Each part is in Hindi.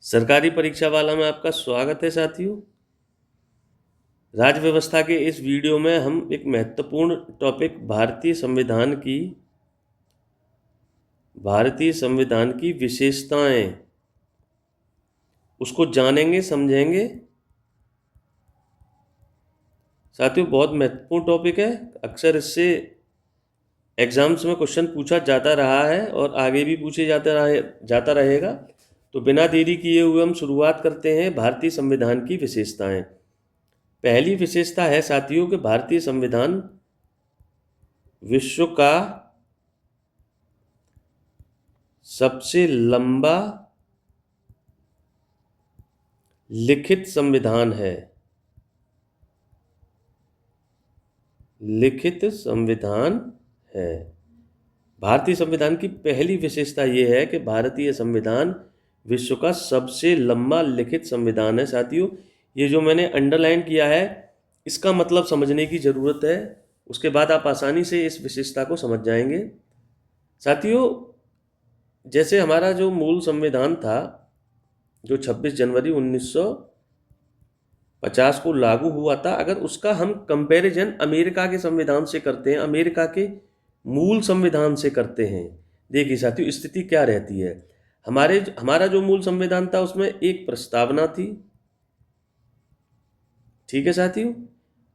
सरकारी परीक्षा वाला में आपका स्वागत है साथियों। राज्य व्यवस्था के इस वीडियो में हम एक महत्वपूर्ण टॉपिक भारतीय संविधान की विशेषताएं उसको जानेंगे, समझेंगे। साथियों, बहुत महत्वपूर्ण टॉपिक है। अक्सर इससे एग्जाम्स में क्वेश्चन पूछा जाता रहा है और आगे भी पूछे जाता रहेगा। तो बिना देरी किए हुए हम शुरुआत करते हैं भारतीय संविधान की विशेषताएं। पहली विशेषता है साथियों कि भारतीय संविधान विश्व का सबसे लंबा लिखित संविधान है। भारतीय संविधान की पहली विशेषता यह है कि भारतीय संविधान विश्व का सबसे लंबा लिखित संविधान है। साथियों, ये जो मैंने अंडरलाइन किया है इसका मतलब समझने की ज़रूरत है, उसके बाद आप आसानी से इस विशेषता को समझ जाएंगे। साथियों, जैसे हमारा जो मूल संविधान था, जो 26 जनवरी 1950 को लागू हुआ था, अगर उसका हम कंपैरिजन अमेरिका के संविधान से करते हैं, अमेरिका के मूल संविधान से करते हैं, देखिए साथियों स्थिति क्या रहती है। हमारा जो मूल संविधान था उसमें एक प्रस्तावना थी, ठीक है साथियों,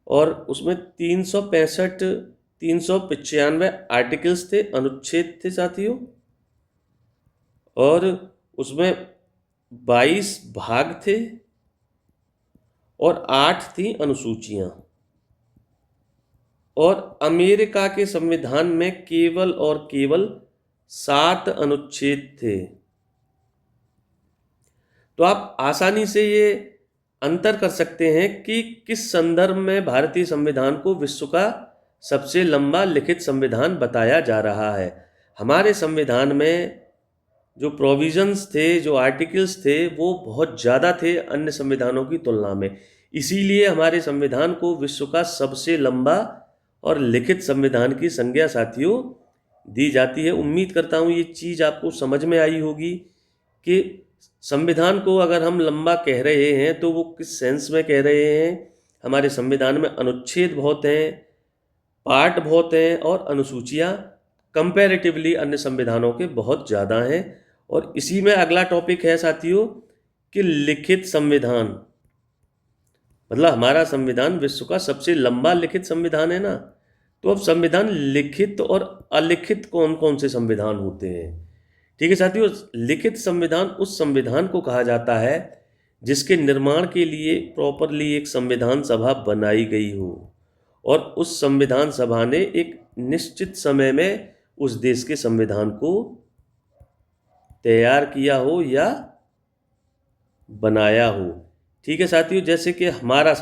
और उसमें 395 आर्टिकल्स थे, अनुच्छेद थे साथियों, और उसमें 22 भाग थे और 8 थी अनुसूचियां। और अमेरिका के संविधान में केवल और केवल 7 अनुच्छेद थे। तो आप आसानी से ये अंतर कर सकते हैं कि किस संदर्भ में भारतीय संविधान को विश्व का सबसे लंबा लिखित संविधान बताया जा रहा है। हमारे संविधान में जो प्रोविजंस थे, जो आर्टिकल्स थे, वो बहुत ज़्यादा थे अन्य संविधानों की तुलना में। इसीलिए हमारे संविधान को विश्व का सबसे लंबा और लिखित संविधान की संज्ञा साथियों दी जाती है। उम्मीद करता हूँ ये चीज़ आपको समझ में आई होगी कि संविधान को अगर हम लंबा कह रहे हैं तो वो किस सेंस में कह रहे हैं। हमारे संविधान में अनुच्छेद बहुत हैं, पार्ट बहुत हैं और अनुसूचियाँ कंपैरेटिवली अन्य संविधानों के बहुत ज़्यादा हैं। और इसी में अगला टॉपिक है साथियों कि लिखित संविधान, मतलब हमारा संविधान विश्व का सबसे लंबा लिखित संविधान है ना। तो अब संविधान लिखित और अलिखित कौन कौन से संविधान होते हैं, ठीक है साथियों। लिखित संविधान उस संविधान को कहा जाता है जिसके निर्माण के लिए प्रॉपरली एक संविधान सभा बनाई गई हो और उस संविधान सभा ने एक निश्चित समय में उस देश के संविधान को तैयार किया हो या बनाया हो, ठीक है साथियों। जैसे कि हमारे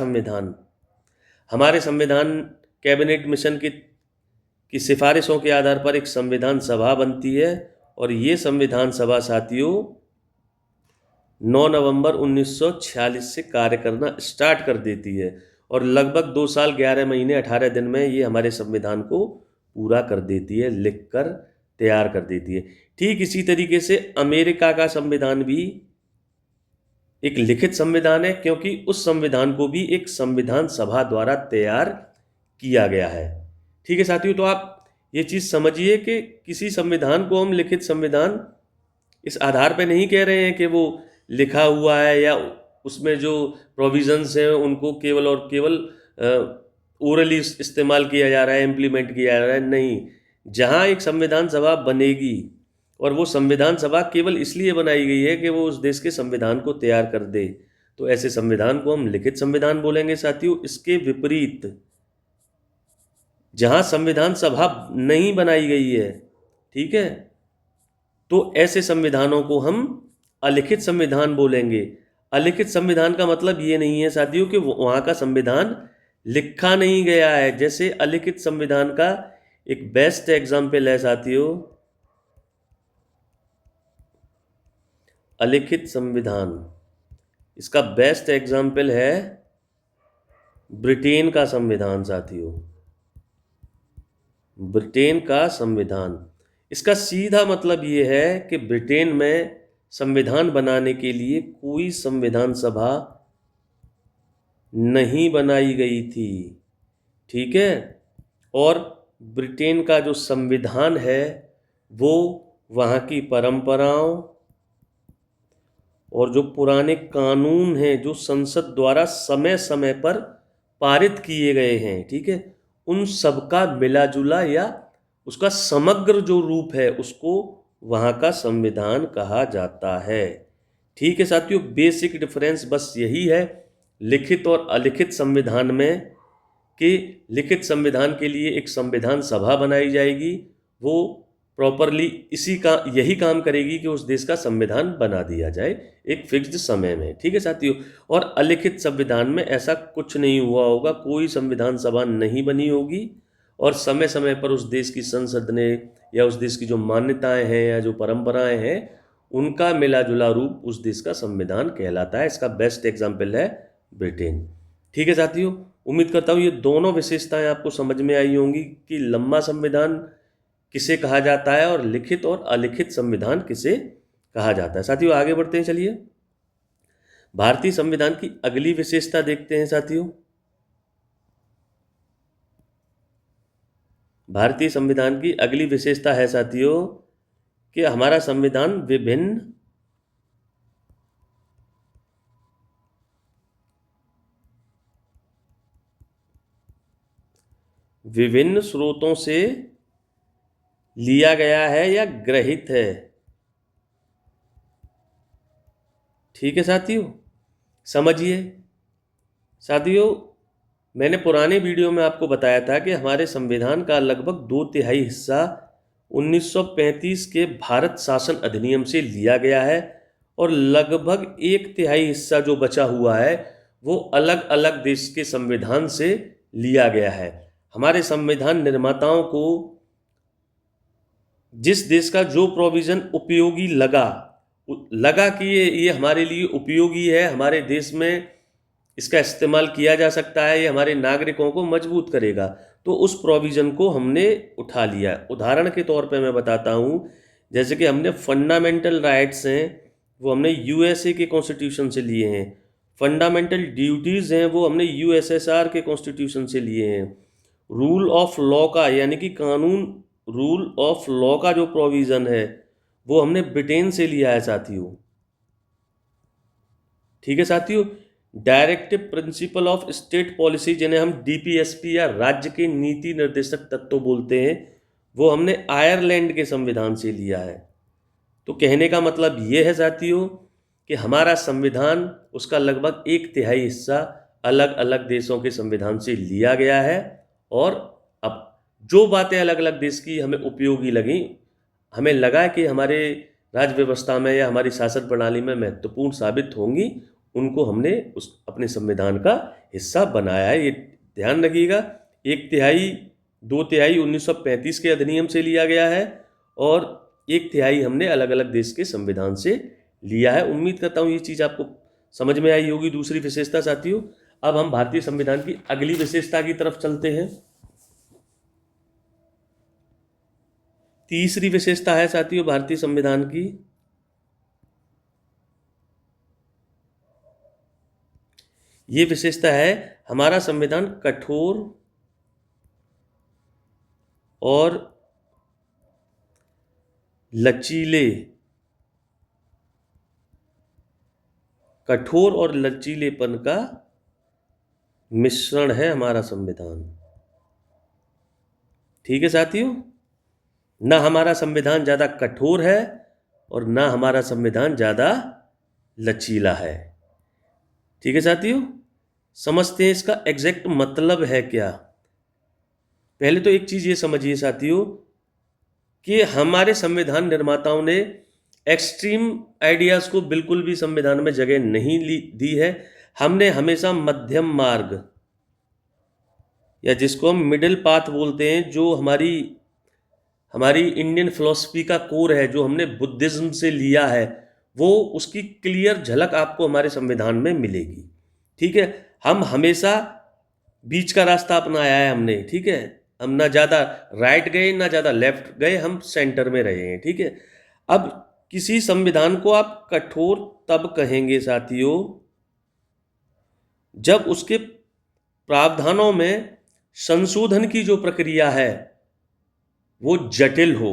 संविधान कैबिनेट मिशन की सिफारिशों के आधार पर एक संविधान सभा बनती है और ये संविधान सभा साथियों 9 नवंबर 1946 से कार्य करना स्टार्ट कर देती है और लगभग 2 साल 11 महीने 18 दिन में ये हमारे संविधान को पूरा कर देती है, लिख कर तैयार कर देती है। ठीक इसी तरीके से अमेरिका का संविधान भी एक लिखित संविधान है, क्योंकि उस संविधान को भी एक संविधान सभा द्वारा तैयार किया गया है, ठीक है साथियों। तो आप ये चीज़ समझिए कि किसी संविधान को हम लिखित संविधान इस आधार पे नहीं कह रहे हैं कि वो लिखा हुआ है या उसमें जो प्रोविजंस हैं उनको केवल और केवल ओरली इस्तेमाल किया जा रहा है, इम्प्लीमेंट किया जा रहा है। नहीं, जहाँ एक संविधान सभा बनेगी और वो संविधान सभा केवल इसलिए बनाई गई है कि वो उस देश के संविधान को तैयार कर दे, तो ऐसे संविधान को हम लिखित संविधान बोलेंगे साथियों। इसके विपरीत जहाँ संविधान सभा नहीं बनाई गई है, ठीक है, तो ऐसे संविधानों को हम अलिखित संविधान बोलेंगे। अलिखित संविधान का मतलब ये नहीं है साथियों कि वहाँ का संविधान लिखा नहीं गया है। जैसे अलिखित संविधान का एक बेस्ट एग्जाम्पल है साथियों, अलिखित संविधान, इसका बेस्ट एग्जाम्पल है ब्रिटेन का संविधान साथियों, ब्रिटेन का संविधान। इसका सीधा मतलब ये है कि ब्रिटेन में संविधान बनाने के लिए कोई संविधान सभा नहीं बनाई गई थी, ठीक है। और ब्रिटेन का जो संविधान है वो वहाँ की परंपराओं और जो पुराने कानून हैं जो संसद द्वारा समय समय पर पारित किए गए हैं, ठीक है, उन सब का मिला जुला या उसका समग्र जो रूप है उसको वहाँ का संविधान कहा जाता है। ठीक है साथियों, बेसिक डिफरेंस बस यही है लिखित और अलिखित संविधान में कि लिखित संविधान के लिए एक संविधान सभा बनाई जाएगी, वो प्रॉपरली यही काम करेगी कि उस देश का संविधान बना दिया जाए एक फिक्स्ड समय में, ठीक है साथियों। और अलिखित संविधान में ऐसा कुछ नहीं हुआ होगा, कोई संविधान सभा नहीं बनी होगी और समय समय पर उस देश की संसद ने या उस देश की जो मान्यताएं हैं या जो परंपराएं हैं उनका मिला जुला रूप उस देश का संविधान कहलाता है। इसका बेस्ट एग्जाम्पल है ब्रिटेन। ठीक है साथियों, उम्मीद करता हूँ ये दोनों विशेषताएं आपको समझ में आई होंगी कि लंबा संविधान किसे कहा जाता है और लिखित और अलिखित संविधान किसे कहा जाता है। साथियों आगे बढ़ते हैं, चलिए भारतीय संविधान की अगली विशेषता देखते हैं। साथियों भारतीय संविधान की अगली विशेषता है साथियों कि हमारा संविधान विभिन्न स्रोतों से लिया गया है या ग्रहित है। ठीक है साथियों, समझिए साथियों, मैंने पुराने वीडियो में आपको बताया था कि हमारे संविधान का लगभग 2/3 हिस्सा 1935 के भारत शासन अधिनियम से लिया गया है और लगभग 1/3 हिस्सा जो बचा हुआ है वो अलग अलग देश के संविधान से लिया गया है। हमारे संविधान निर्माताओं को जिस देश का जो प्रोविज़न उपयोगी लगा कि ये हमारे लिए उपयोगी है, हमारे देश में इसका इस्तेमाल किया जा सकता है, ये हमारे नागरिकों को मजबूत करेगा, तो उस प्रोविज़न को हमने उठा लिया। उदाहरण के तौर पे मैं बताता हूँ, जैसे कि हमने फंडामेंटल राइट्स हैं वो हमने यूएसए के कॉन्स्टिट्यूशन से लिए हैं, फंडामेंटल ड्यूटीज़ हैं वो हमने यूएसएसआर के कॉन्स्टिट्यूशन से लिए हैं, रूल ऑफ लॉ का यानी कि रूल ऑफ लॉ का जो प्रोविज़न है वो हमने ब्रिटेन से लिया है साथियों। ठीक है साथियों, directive principle of state policy जिन्हें हम डीपीएसपी या राज्य के नीति निर्देशक तत्व बोलते हैं वो हमने आयरलैंड के संविधान से लिया है। तो कहने का मतलब ये है साथियों कि हमारा संविधान उसका लगभग 1/3 हिस्सा अलग अलग देशों के संविधान से लिया गया है और अब जो बातें अलग अलग देश की हमें उपयोगी लगी, हमें लगा कि हमारे राज्य व्यवस्था में या हमारी शासन प्रणाली में महत्वपूर्ण साबित होंगी, उनको हमने उस अपने संविधान का हिस्सा बनाया है। ये ध्यान रखिएगा, 1/3 2/3 1935 के अधिनियम से लिया गया है और 1/3 हमने अलग अलग देश के संविधान से लिया है। उम्मीद करता हूँ ये चीज़ आपको समझ में आई होगी। दूसरी विशेषता साथियों, अब हम भारतीय संविधान की अगली विशेषता की तरफ चलते हैं। तीसरी विशेषता है साथियों भारतीय संविधान की, ये विशेषता है हमारा संविधान कठोर और लचीलेपन का मिश्रण है हमारा संविधान। ठीक है साथियों, ना हमारा संविधान ज़्यादा कठोर है और ना हमारा संविधान ज़्यादा लचीला है। ठीक है साथियों, समझते हैं इसका एग्जैक्ट मतलब है क्या। पहले तो एक चीज़ ये समझिए साथियों कि हमारे संविधान निर्माताओं ने एक्सट्रीम आइडियाज़ को बिल्कुल भी संविधान में जगह नहीं दी है। हमने हमेशा मध्यम मार्ग या जिसको हम मिडिल पाथ बोलते हैं, जो हमारी इंडियन फिलॉसफी का कोर है, जो हमने बुद्धिज्म से लिया है, वो उसकी क्लियर झलक आपको हमारे संविधान में मिलेगी। ठीक है, हम हमेशा बीच का रास्ता अपनाया है हमने। ठीक है, हम ना ज़्यादा राइट गए ना ज़्यादा लेफ्ट गए, हम सेंटर में रहे हैं। ठीक है, अब किसी संविधान को आप कठोर तब कहेंगे साथियों जब उसके प्रावधानों में संशोधन की जो प्रक्रिया है वो जटिल हो।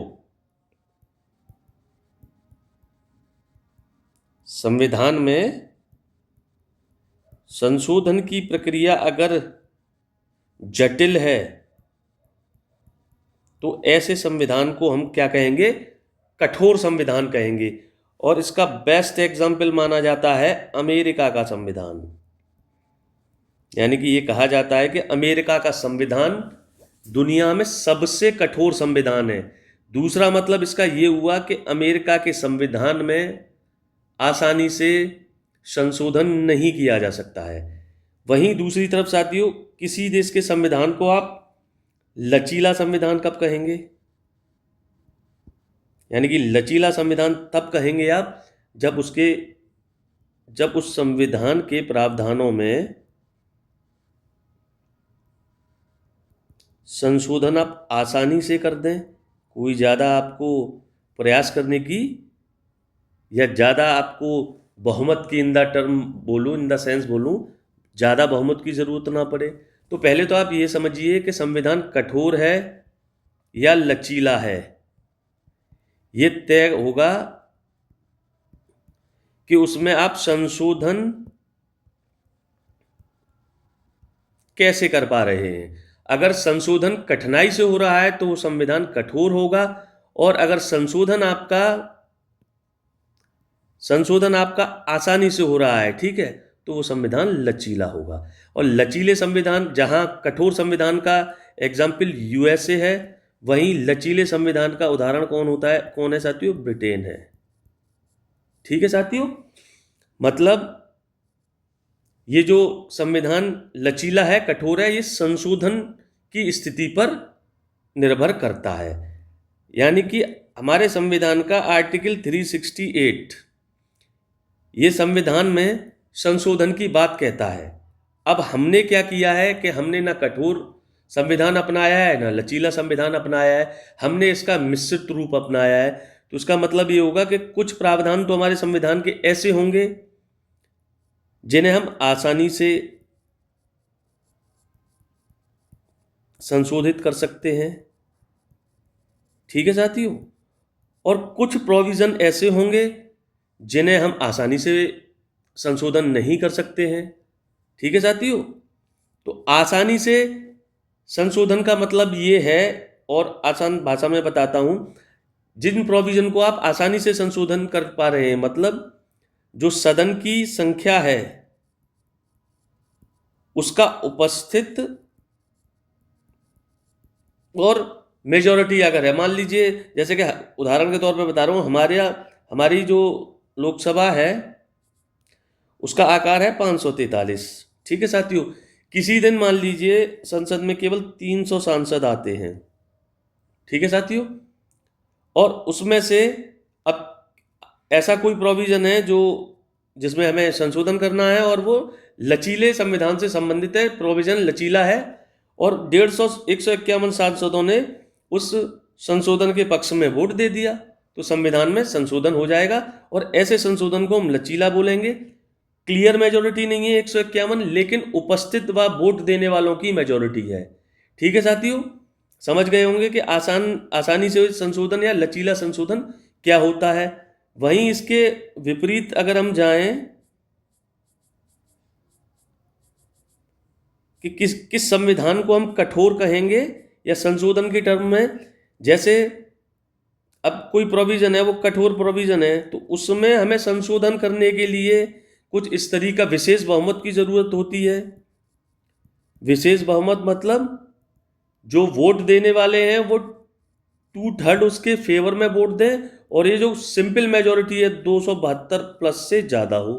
संविधान में संशोधन की प्रक्रिया अगर जटिल है तो ऐसे संविधान को हम क्या कहेंगे? कठोर संविधान कहेंगे। और इसका बेस्ट एग्जाम्पल माना जाता है अमेरिका का संविधान। यानी कि ये कहा जाता है कि अमेरिका का संविधान दुनिया में सबसे कठोर संविधान है। दूसरा मतलब इसका ये हुआ कि अमेरिका के संविधान में आसानी से संशोधन नहीं किया जा सकता है। वहीं दूसरी तरफ साथियों, किसी देश के संविधान को आप लचीला संविधान कब कहेंगे? यानी कि लचीला संविधान तब कहेंगे आप जब उस संविधान के प्रावधानों में संशोधन आप आसानी से कर दें, कोई ज़्यादा आपको प्रयास करने की या ज़्यादा आपको बहुमत की इन द सेंस बोलूँ ज़्यादा बहुमत की ज़रूरत ना पड़े। तो पहले तो आप ये समझिए कि संविधान कठोर है या लचीला है। ये तय होगा कि उसमें आप संशोधन कैसे कर पा रहे हैं। अगर संशोधन कठिनाई से हो रहा है तो वो संविधान कठोर होगा, और अगर संशोधन आपका आसानी से हो रहा है, ठीक है, तो वो संविधान लचीला होगा। और लचीले संविधान, जहां कठोर संविधान का एग्जाम्पल यूएसए है, वहीं लचीले संविधान का उदाहरण कौन है साथियों? ब्रिटेन है। ठीक है साथियों, मतलब ये जो संविधान लचीला है, कठोर है, ये संशोधन की स्थिति पर निर्भर करता है। यानी कि हमारे संविधान का आर्टिकल 368 ये संविधान में संशोधन की बात कहता है। अब हमने क्या किया है कि हमने ना कठोर संविधान अपनाया है ना लचीला संविधान अपनाया है, हमने इसका मिश्रित रूप अपनाया है। तो उसका मतलब ये होगा कि कुछ प्रावधान तो हमारे संविधान के ऐसे होंगे जिन्हें हम आसानी से संशोधित कर सकते हैं, ठीक है साथियों, और कुछ प्रोविज़न ऐसे होंगे जिन्हें हम आसानी से संशोधन नहीं कर सकते हैं, ठीक है साथियों। तो आसानी से संशोधन का मतलब ये है, और आसान भाषा में बताता हूँ, जिन प्रोविज़न को आप आसानी से संशोधन कर पा रहे हैं, मतलब जो सदन की संख्या है उसका उपस्थित और मेजॉरिटी अगर है, मान लीजिए जैसे कि उदाहरण के तौर पर बता रहा हूँ, हमारी जो लोकसभा है उसका आकार है 543, ठीक है साथियों। किसी दिन मान लीजिए संसद में केवल 300 सांसद आते हैं, ठीक है साथियों, और उसमें से अब ऐसा कोई प्रोविज़न है जिसमें हमें संशोधन करना है और वो लचीले संविधान से संबंधित है, प्रोविज़न लचीला है, और 151 सांसदों ने उस संशोधन के पक्ष में वोट दे दिया, तो संविधान में संशोधन हो जाएगा। और ऐसे संशोधन को हम लचीला बोलेंगे। क्लियर मेजॉरिटी नहीं है 151, लेकिन उपस्थित व वोट देने वालों की मेजॉरिटी है, ठीक है साथियों। समझ गए होंगे कि आसानी से संशोधन या लचीला संशोधन क्या होता है। वहीं इसके विपरीत अगर हम जाएं कि किस संविधान को हम कठोर कहेंगे या संशोधन के टर्म में, जैसे अब कोई प्रोविज़न है वो कठोर प्रोविज़न है, तो उसमें हमें संशोधन करने के लिए कुछ इस तरह का विशेष बहुमत की ज़रूरत होती है। विशेष बहुमत मतलब जो वोट देने वाले हैं वो 2/3 उसके फेवर में वोट दें, और ये जो सिंपल मेजॉरिटी है 272 प्लस से ज़्यादा हो।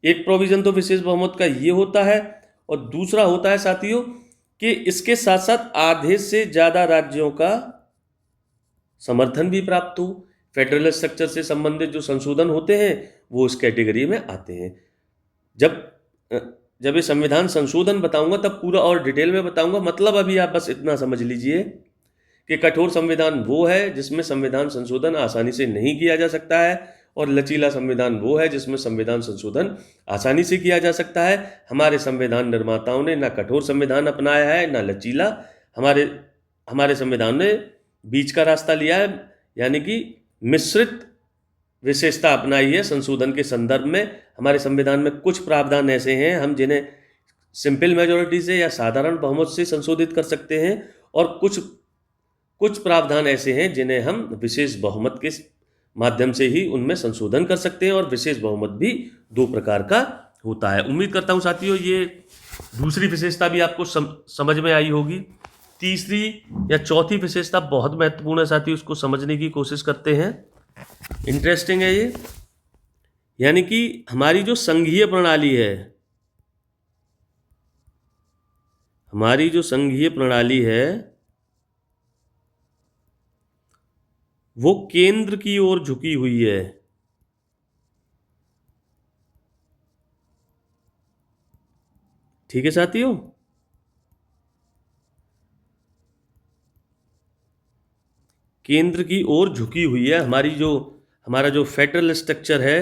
एक प्रोविज़न तो विशेष बहुमत का ये होता है, और दूसरा होता है साथियों कि इसके साथ साथ आधे से ज़्यादा राज्यों का समर्थन भी प्राप्त हो। फेडरल स्ट्रक्चर से संबंधित जो संशोधन होते हैं वो इस कैटेगरी में आते हैं। जब ये संविधान संशोधन बताऊंगा तब पूरा और डिटेल में बताऊंगा, मतलब अभी आप बस इतना समझ लीजिए कि कठोर संविधान वो है जिसमें संविधान संशोधन आसानी से नहीं किया जा सकता है, और लचीला संविधान वो है जिसमें संविधान संशोधन आसानी से किया जा सकता है। हमारे संविधान निर्माताओं ने ना कठोर संविधान अपनाया है ना लचीला। हमारे हमारे संविधान ने बीच का रास्ता लिया है, यानी कि मिश्रित विशेषता अपनाई है संशोधन के संदर्भ में। हमारे संविधान में कुछ प्रावधान ऐसे हैं हम जिन्हें सिंपल मेजोरिटी से या साधारण बहुमत से संशोधित कर सकते हैं, और कुछ प्रावधान ऐसे हैं जिन्हें हम विशेष बहुमत के माध्यम से ही उनमें संशोधन कर सकते हैं, और विशेष बहुमत भी 2 प्रकार का होता है। उम्मीद करता हूं साथियों ये दूसरी विशेषता भी आपको समझ में आई होगी। तीसरी या चौथी विशेषता बहुत महत्वपूर्ण है साथियों, उसको समझने की कोशिश करते हैं। इंटरेस्टिंग है ये, यानी कि हमारी जो संघीय प्रणाली है, हमारी जो संघीय प्रणाली है वो केंद्र की ओर झुकी हुई है। ठीक है साथियों, केंद्र की ओर झुकी हुई है। हमारा जो फेडरल स्ट्रक्चर है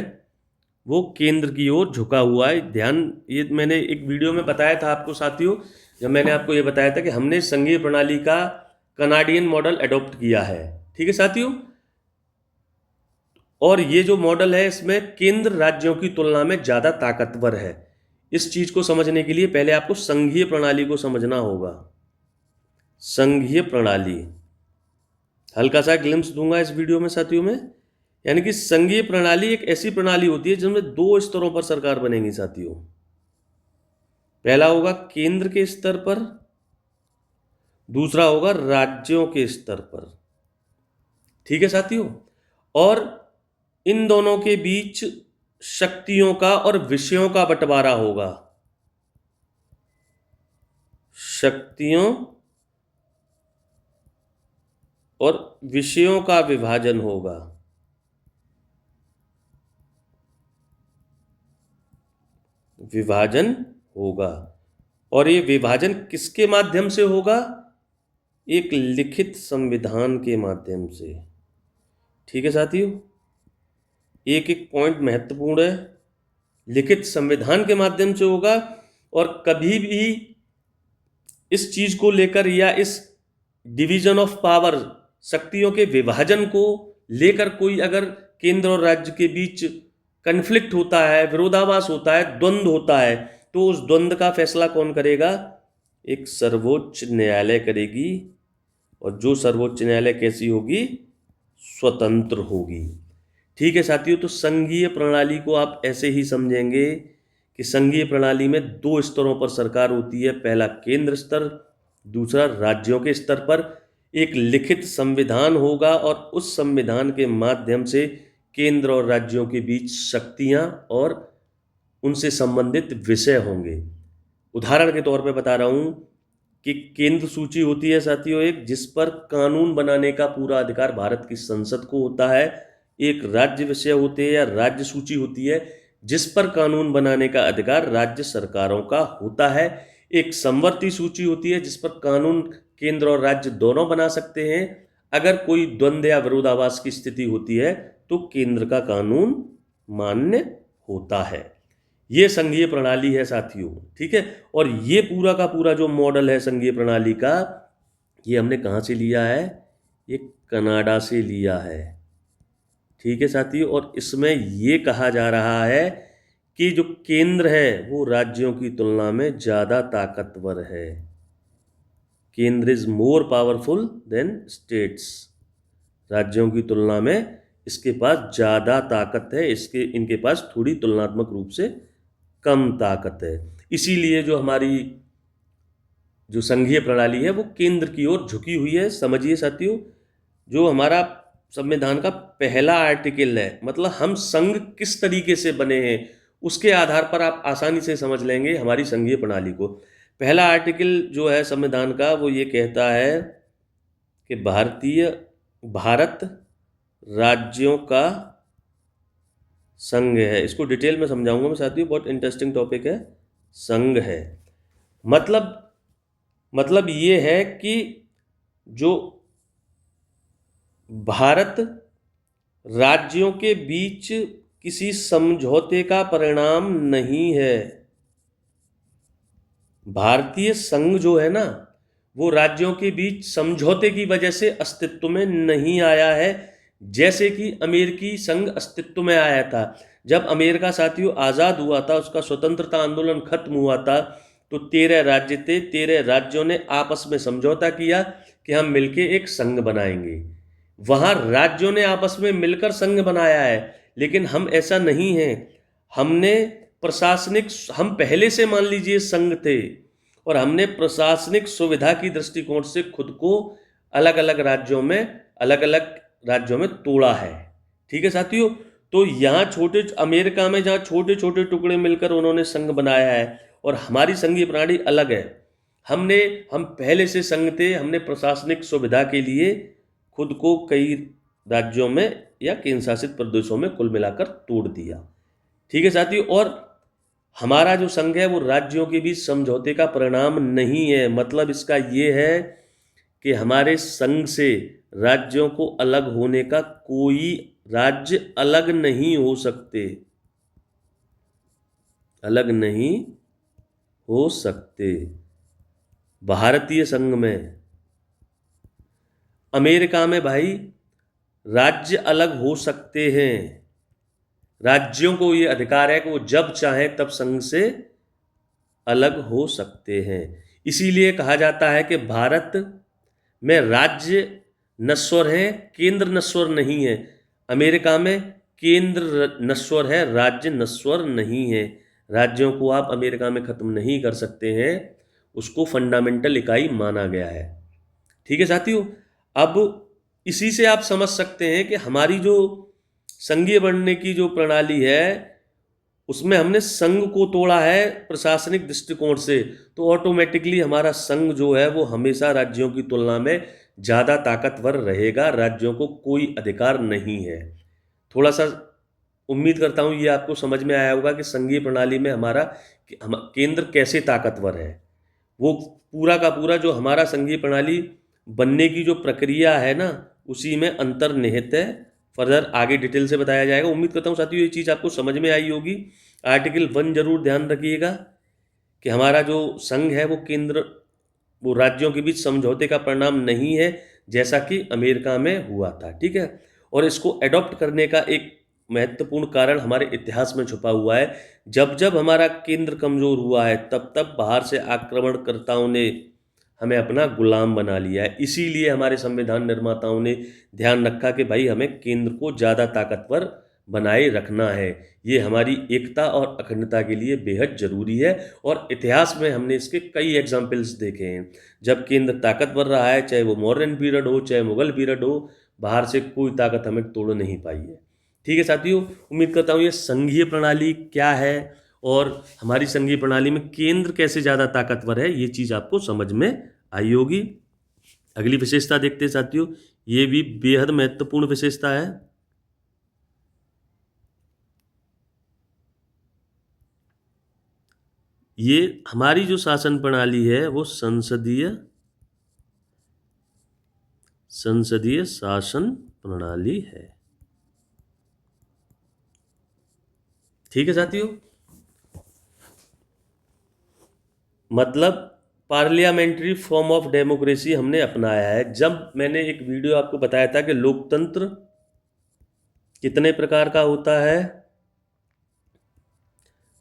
वो केंद्र की ओर झुका हुआ है। ध्यान, ये मैंने एक वीडियो में बताया था आपको साथियों, जब मैंने आपको ये बताया था कि हमने संघीय प्रणाली का कनाडियन मॉडल अडॉप्ट किया है। ठीक है साथियों, और ये जो मॉडल है इसमें केंद्र राज्यों की तुलना में ज़्यादा ताकतवर है। इस चीज़ को समझने के लिए पहले आपको संघीय प्रणाली को समझना होगा। संघीय प्रणाली, हल्का सा ग्लिम्स दूंगा इस वीडियो में साथियों में। यानी कि संघीय प्रणाली एक ऐसी प्रणाली होती है जिसमें 2 स्तरों पर सरकार बनेगी साथियों। पहला होगा केंद्र के स्तर पर, दूसरा होगा राज्यों के स्तर पर। ठीक है साथियों, और इन दोनों के बीच शक्तियों का और विषयों का बंटवारा होगा। शक्तियों और विषयों का विभाजन होगा। विभाजन होगा, और ये विभाजन किसके माध्यम से होगा? एक लिखित संविधान के माध्यम से। ठीक है साथियों, एक एक पॉइंट महत्वपूर्ण है। लिखित संविधान के माध्यम से होगा, और कभी भी इस चीज को लेकर या इस डिवीजन ऑफ पावर, शक्तियों के विभाजन को लेकर कोई अगर केंद्र और राज्य के बीच कन्फ्लिक्ट होता है, विरोधाभास होता है, द्वंद्व होता है, तो उस द्वंद्व का फैसला कौन करेगा? एक सर्वोच्च न्यायालय करेगी, और जो सर्वोच्च न्यायालय कैसी होगी? स्वतंत्र होगी। ठीक है साथियों, तो संघीय प्रणाली को आप ऐसे ही समझेंगे कि संघीय प्रणाली में 2 स्तरों पर सरकार होती है। पहला केंद्र स्तर, दूसरा राज्यों के स्तर पर। एक लिखित संविधान होगा, और उस संविधान के माध्यम से केंद्र और राज्यों के बीच शक्तियां और उनसे संबंधित विषय होंगे। उदाहरण के तौर पे बता रहा हूं कि केंद्र सूची होती है साथियों एक, जिस पर कानून बनाने का पूरा अधिकार भारत की संसद को होता है। एक राज्य विषय होते हैं या राज्य सूची होती है जिस पर कानून बनाने का अधिकार राज्य सरकारों का होता है। एक समवर्ती सूची होती है जिस पर कानून केंद्र और राज्य दोनों बना सकते हैं। अगर कोई द्वंद्व या विरोधाभास की स्थिति होती है तो केंद्र का कानून मान्य होता है। ये संघीय प्रणाली है साथियों। ठीक है, और ये पूरा का पूरा जो मॉडल है संघीय प्रणाली का, ये हमने कहाँ से लिया है? ये कनाडा से लिया है। ठीक है साथियों, और इसमें ये कहा जा रहा है कि जो केंद्र है वो राज्यों की तुलना में ज़्यादा ताकतवर है। केंद्र is more powerful than states. राज्यों की तुलना में इसके पास ज़्यादा ताकत है, इनके पास थोड़ी तुलनात्मक रूप से कम ताकत है। इसीलिए जो हमारी जो संघीय प्रणाली है वो केंद्र की ओर झुकी हुई है। समझिए साथियों, जो हमारा संविधान का पहला आर्टिकल है, मतलब हम संघ किस तरीके से बने हैं, उसके आधार पर आप आसानी से समझ लेंगे हमारी संघीय प्रणाली को। पहला आर्टिकल जो है संविधान का वो ये कहता है कि भारत राज्यों का संघ है। इसको डिटेल में समझाऊंगा मैं साथियों, बहुत इंटरेस्टिंग टॉपिक है। संघ है मतलब ये है कि जो भारत राज्यों के बीच किसी समझौते का परिणाम नहीं है। भारतीय संघ जो है ना, वो राज्यों के बीच समझौते की वजह से अस्तित्व में नहीं आया है, जैसे कि अमेरिकी संघ अस्तित्व में आया था। जब अमेरिका साथियों आज़ाद हुआ था, उसका स्वतंत्रता आंदोलन खत्म हुआ था, तो 13 राज्य थे, 13 राज्यों ने आपस में समझौता किया कि हम मिलके एक संघ बनाएंगे। वहां राज्यों ने आपस में मिलकर संघ बनाया है, लेकिन हम ऐसा नहीं है। हमने प्रशासनिक, हम पहले से मान लीजिए संघ थे, और हमने प्रशासनिक सुविधा की दृष्टिकोण से खुद को अलग अलग राज्यों में, अलग अलग राज्यों में तोड़ा है। ठीक है साथियों, तो यहाँ छोटे, अमेरिका में जहाँ छोटे छोटे टुकड़े मिलकर उन्होंने संघ बनाया है, और हमारी संघीय प्रणाली अलग है। हम पहले से संघ थे, हमने प्रशासनिक सुविधा के लिए खुद को कई राज्यों में या केंद्र शासित प्रदेशों में कुल मिलाकर तोड़ दिया। ठीक है साथियों, और हमारा जो संघ है वो राज्यों के बीच समझौते का परिणाम नहीं है। मतलब इसका ये है कि हमारे संघ से राज्यों को अलग होने का, कोई राज्य अलग नहीं हो सकते, अलग नहीं हो सकते भारतीय संघ में। अमेरिका में भाई राज्य अलग हो सकते हैं, राज्यों को ये अधिकार है कि वो जब चाहें तब संघ से अलग हो सकते हैं। इसीलिए कहा जाता है कि भारत में राज्य नश्वर हैं, केंद्र नश्वर नहीं है। अमेरिका में केंद्र नश्वर है, राज्य नश्वर नहीं है। राज्यों को आप अमेरिका में खत्म नहीं कर सकते हैं, उसको फंडामेंटल इकाई माना गया है। ठीक है साथियों, अब इसी से आप समझ सकते हैं कि हमारी जो संघीय बनने की जो प्रणाली है, उसमें हमने संघ को तोड़ा है प्रशासनिक दृष्टिकोण से, तो ऑटोमेटिकली हमारा संघ जो है वो हमेशा राज्यों की तुलना में ज़्यादा ताकतवर रहेगा। राज्यों को कोई अधिकार नहीं है। थोड़ा सा उम्मीद करता हूँ ये आपको समझ में आया होगा कि संघीय प्रणाली में हमारा केंद्र कैसे ताकतवर है। वो पूरा का पूरा जो हमारा संघीय प्रणाली बनने की जो प्रक्रिया है ना, उसी में अंतर्निहित है। फर्दर आगे डिटेल से बताया जाएगा। उम्मीद करता हूँ साथियों ये चीज़ आपको समझ में आई होगी। आर्टिकल 1 जरूर ध्यान रखिएगा कि हमारा जो संघ है वो केंद्र, वो राज्यों के बीच समझौते का परिणाम नहीं है, जैसा कि अमेरिका में हुआ था। ठीक है, और इसको एडॉप्ट करने का एक महत्वपूर्ण कारण हमारे इतिहास में छुपा हुआ है। जब जब हमारा केंद्र कमजोर हुआ है, तब तब बाहर से आक्रमणकर्ताओं ने हमें अपना गुलाम बना लिया है। इसीलिए हमारे संविधान निर्माताओं ने ध्यान रखा कि भाई हमें केंद्र को ज़्यादा ताकतवर बनाए रखना है। ये हमारी एकता और अखंडता के लिए बेहद जरूरी है, और इतिहास में हमने इसके कई एग्जाम्पल्स देखे हैं। जब केंद्र ताकतवर रहा है, चाहे वो मौर्यन पीरियड हो, चाहे मुगल पीरियड हो, बाहर से कोई ताकत हमें तोड़ नहीं पाई है। ठीक है साथियों, उम्मीद करता हूँ ये संघीय प्रणाली क्या है और हमारी संघीय प्रणाली में केंद्र कैसे ज़्यादा ताकतवर है, ये चीज़ आपको समझ में आई होगी। अगली विशेषता देखते हैं साथियों, ये भी बेहद महत्वपूर्ण विशेषता है। ये हमारी जो शासन प्रणाली है वो संसदीय शासन प्रणाली है। ठीक है साथियों, मतलब पार्लियामेंट्री फॉर्म ऑफ डेमोक्रेसी हमने अपनाया है। जब मैंने एक वीडियो आपको बताया था कि लोकतंत्र कितने प्रकार का होता है,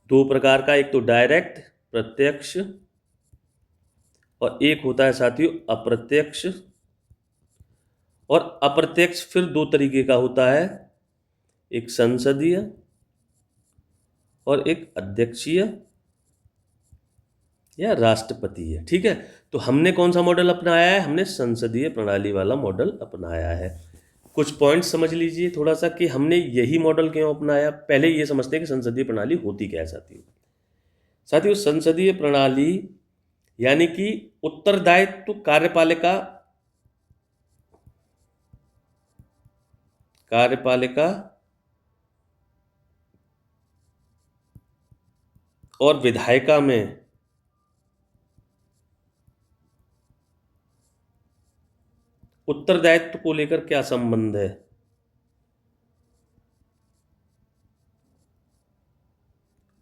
2 प्रकार का, एक तो डायरेक्ट प्रत्यक्ष, और एक होता है साथियों अप्रत्यक्ष। और अप्रत्यक्ष फिर 2 तरीके का होता है, एक संसदीय और एक अध्यक्षीय या राष्ट्रपतीय। ठीक है, तो हमने कौन सा मॉडल अपनाया है? हमने संसदीय प्रणाली वाला मॉडल अपनाया है। कुछ पॉइंट्स समझ लीजिए थोड़ा सा कि हमने यही मॉडल क्यों अपनाया। पहले ये समझते हैं कि संसदीय प्रणाली होती क्या है साथियों। साथियों, संसदीय प्रणाली यानी कि उत्तरदायित्व कार्यपालिका, कार्यपालिका और विधायिका में उत्तरदायित्व को लेकर क्या संबंध है?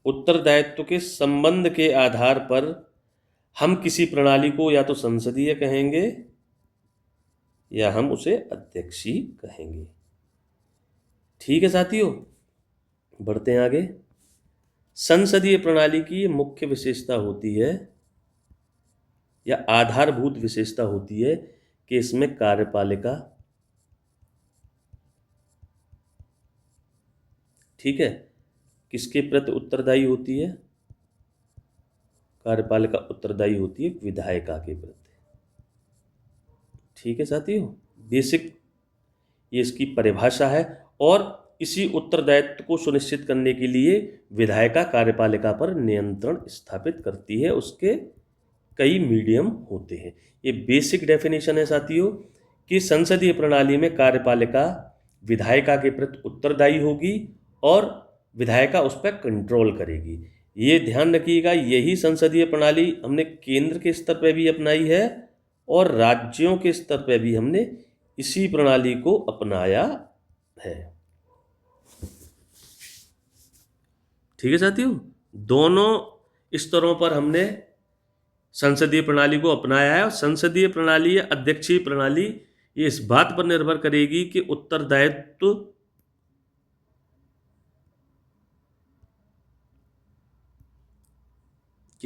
उत्तरदायित्व के संबंध के आधार पर हम किसी प्रणाली को या तो संसदीय कहेंगे या हम उसे अध्यक्षीय कहेंगे। ठीक है साथियों, बढ़ते हैं आगे। संसदीय प्रणाली की मुख्य विशेषता होती है या आधारभूत विशेषता होती है कि इसमें कार्यपालिका, ठीक है, किसके प्रति उत्तरदायी होती है? कार्यपालिका उत्तरदायी होती है विधायिका के प्रति। ठीक है साथियों, बेसिक ये इसकी परिभाषा है। और इसी उत्तरदायित्व को सुनिश्चित करने के लिए विधायिका कार्यपालिका पर नियंत्रण स्थापित करती है। उसके कई मीडियम होते हैं। ये बेसिक डेफिनेशन है साथियों कि संसदीय प्रणाली में कार्यपालिका विधायिका के प्रति उत्तरदायी होगी और विधायिका उस पर कंट्रोल करेगी। ये ध्यान रखिएगा, यही संसदीय प्रणाली हमने केंद्र के स्तर पर भी अपनाई है और राज्यों के स्तर पर भी हमने इसी प्रणाली को अपनाया है। ठीक है साथियों, दोनों स्तरों पर हमने संसदीय प्रणाली को अपनाया है। और संसदीय प्रणाली या अध्यक्षीय प्रणाली ये इस बात पर निर्भर करेगी कि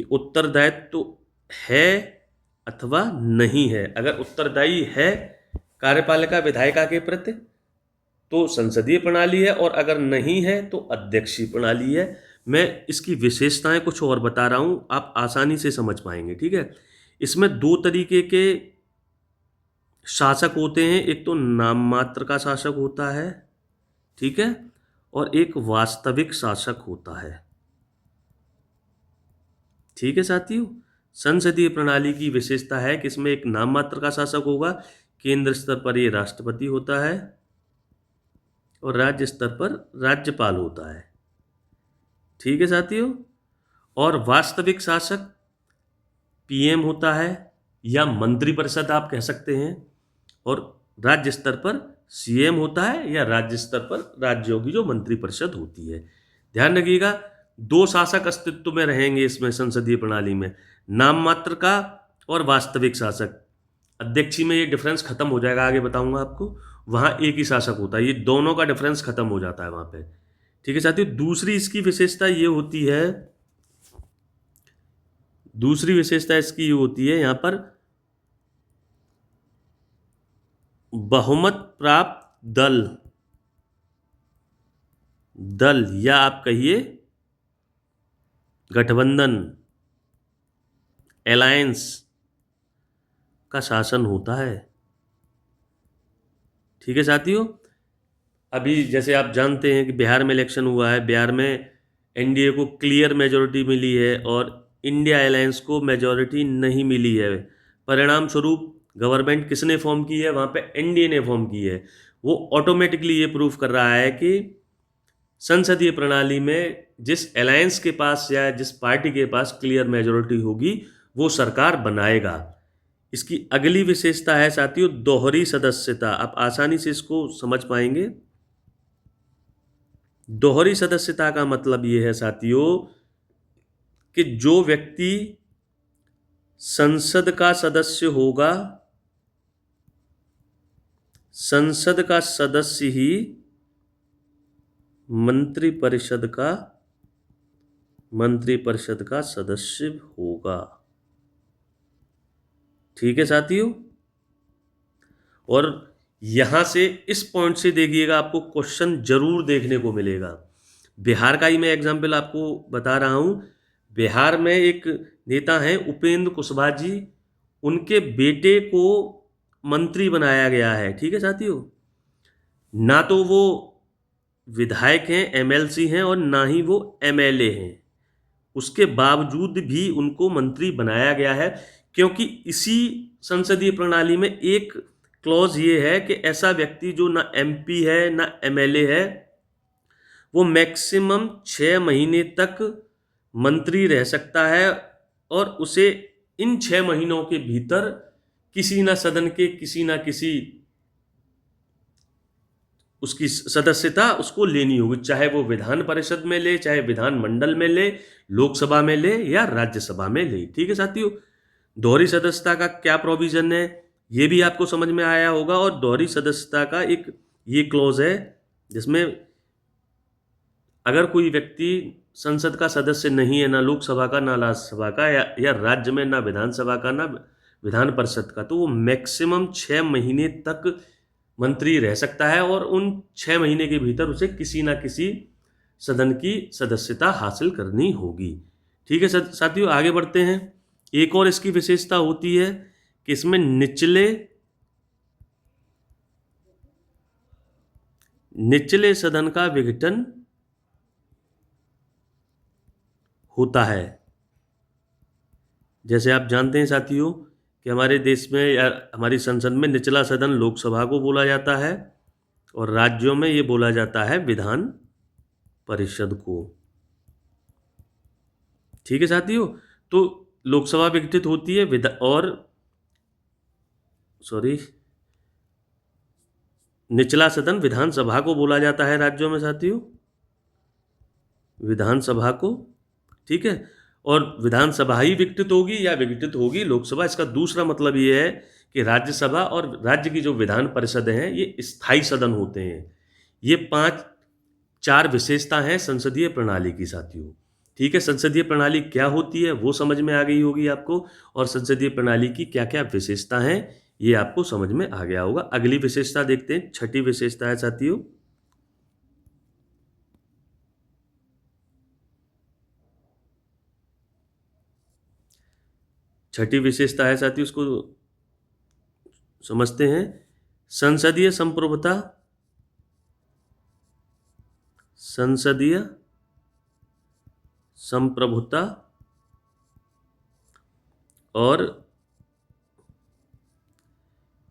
उत्तरदायित्व है अथवा नहीं है। अगर उत्तरदायी है कार्यपालिका विधायिका के प्रति तो संसदीय प्रणाली है, और अगर नहीं है तो अध्यक्षीय प्रणाली है। मैं इसकी विशेषताएं कुछ और बता रहा हूं, आप आसानी से समझ पाएंगे। ठीक है, इसमें दो तरीके के शासक होते हैं। एक तो नाम मात्र का शासक होता है, ठीक है, और एक वास्तविक शासक होता है। ठीक है साथियों, संसदीय प्रणाली की विशेषता है कि इसमें एक नाम मात्र का शासक होगा। केंद्र स्तर पर ये राष्ट्रपति होता है और राज्य स्तर पर राज्यपाल होता है। ठीक है साथियों, और वास्तविक शासक पीएम होता है या मंत्रिपरिषद आप कह सकते हैं, और राज्य स्तर पर सीएम होता है या राज्य स्तर पर राज्यों की जो मंत्रिपरिषद होती है। ध्यान रखिएगा, दो शासक अस्तित्व में रहेंगे इसमें संसदीय प्रणाली में, नाम मात्र का और वास्तविक शासक। अध्यक्षी में ये डिफरेंस खत्म हो जाएगा, आगे बताऊंगा आपको। वहां एक ही शासक होता है, ये दोनों का डिफरेंस खत्म हो जाता है वहां पे। ठीक है साथियों, दूसरी इसकी विशेषता ये होती है, दूसरी विशेषता इसकी ये होती है, यहां पर बहुमत प्राप्त दल या आप कहिए गठबंधन, अलायंस का शासन होता है। ठीक है साथियों, अभी जैसे आप जानते हैं कि बिहार में इलेक्शन हुआ है, बिहार में एनडीए को क्लियर मेजॉरिटी मिली है और इंडिया अलायंस को मेजॉरिटी नहीं मिली है। परिणाम स्वरूप गवर्नमेंट किसने फॉर्म की है? वहाँ पे एनडीए ने फॉर्म की है। वो ऑटोमेटिकली ये प्रूव कर रहा है कि संसदीय प्रणाली में जिस अलायंस के पास या जिस पार्टी के पास क्लियर मेजॉरिटी होगी वो सरकार बनाएगा। इसकी अगली विशेषता है साथियों दोहरी सदस्यता। आप आसानी से इसको समझ पाएंगे। दोहरी सदस्यता का मतलब ये है साथियों कि जो व्यक्ति संसद का सदस्य होगा, संसद का सदस्य ही मंत्रिपरिषद का सदस्य होगा। ठीक है साथियों, और यहां से इस पॉइंट से देखिएगा आपको क्वेश्चन जरूर देखने को मिलेगा। बिहार का ही मैं एग्जाम्पल आपको बता रहा हूं। बिहार में एक नेता हैं उपेंद्र कुशवाहा जी, उनके बेटे को मंत्री बनाया गया है। ठीक है साथियों, ना तो वो विधायक हैं, एमएलसी हैं, और ना ही वो एमएलए हैं। उसके बावजूद भी उनको मंत्री बनाया गया है, क्योंकि इसी संसदीय प्रणाली में एक क्लॉज ये है कि ऐसा व्यक्ति जो ना एमपी है ना एमएलए है, वो मैक्सिमम 6 महीने तक मंत्री रह सकता है, और उसे इन 6 महीनों के भीतर किसी ना सदन के किसी ना किसी उसकी सदस्यता उसको लेनी होगी, चाहे वो विधान परिषद में ले, चाहे विधान मंडल में ले, लोकसभा में ले या राज्यसभा में ले। ठीक है साथियों, दोहरी सदस्यता का क्या प्रोविजन है ये भी आपको समझ में आया होगा। और दोहरी सदस्यता का एक ये क्लॉज है जिसमें अगर कोई व्यक्ति संसद का सदस्य नहीं है, ना लोकसभा का, ना राज्यसभा का, या राज्य में ना विधानसभा का, ना विधान परिषद का, तो वो मैक्सिमम 6 महीने तक मंत्री रह सकता है और उन 6 महीने के भीतर उसे किसी ना किसी सदन की सदस्यता हासिल करनी होगी। ठीक है साथियों, आगे बढ़ते हैं। एक और इसकी विशेषता होती है कि इसमें निचले सदन का विघटन होता है। जैसे आप जानते हैं साथियों कि हमारे देश में या हमारी संसद में निचला सदन लोकसभा को बोला जाता है और राज्यों में ये बोला जाता है विधान परिषद को। ठीक है साथियों, तो लोकसभा विघटित होती है निचला सदन विधानसभा को बोला जाता है राज्यों में साथियों, विधानसभा को। ठीक है, और विधानसभा ही विघटित होगी या विघटित होगी लोकसभा। इसका दूसरा मतलब ये है कि राज्यसभा और राज्य की जो विधान परिषद हैं ये स्थायी सदन होते हैं। ये 4 विशेषता हैं संसदीय प्रणाली की साथियों। ठीक है, संसदीय प्रणाली क्या होती है वो समझ में आ गई होगी आपको, और संसदीय प्रणाली की क्या क्या विशेषता हैं ये आपको समझ में आ गया होगा। अगली विशेषता देखते हैं, छठी विशेषता है साथियों, छठी विशेषता है साथियों, उसको समझते हैं। संसदीय संप्रभुता, संसदीय संप्रभुता और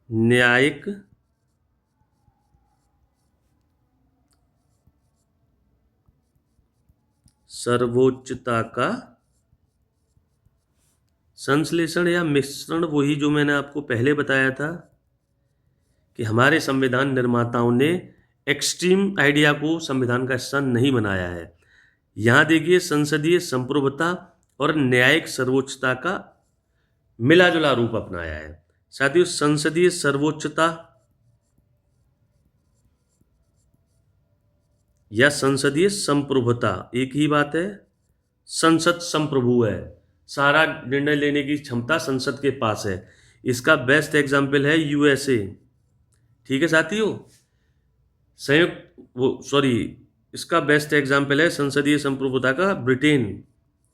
न्यायिक सर्वोच्चता का संश्लेषण या मिश्रण। वही जो मैंने आपको पहले बताया था कि हमारे संविधान निर्माताओं ने एक्सट्रीम आइडिया को संविधान का हिस्सा नहीं बनाया है। यहाँ देखिए, संसदीय संप्रभुता और न्यायिक सर्वोच्चता का मिला जुला रूप अपनाया है साथियों। संसदीय सर्वोच्चता या संसदीय संप्रभुता एक ही बात है। संसद संप्रभु है, सारा निर्णय लेने की क्षमता संसद के पास है। इसका बेस्ट एग्जाम्पल है यूएसए। ठीक है साथियों, इसका बेस्ट एग्जाम्पल है संसदीय संप्रभुता का ब्रिटेन।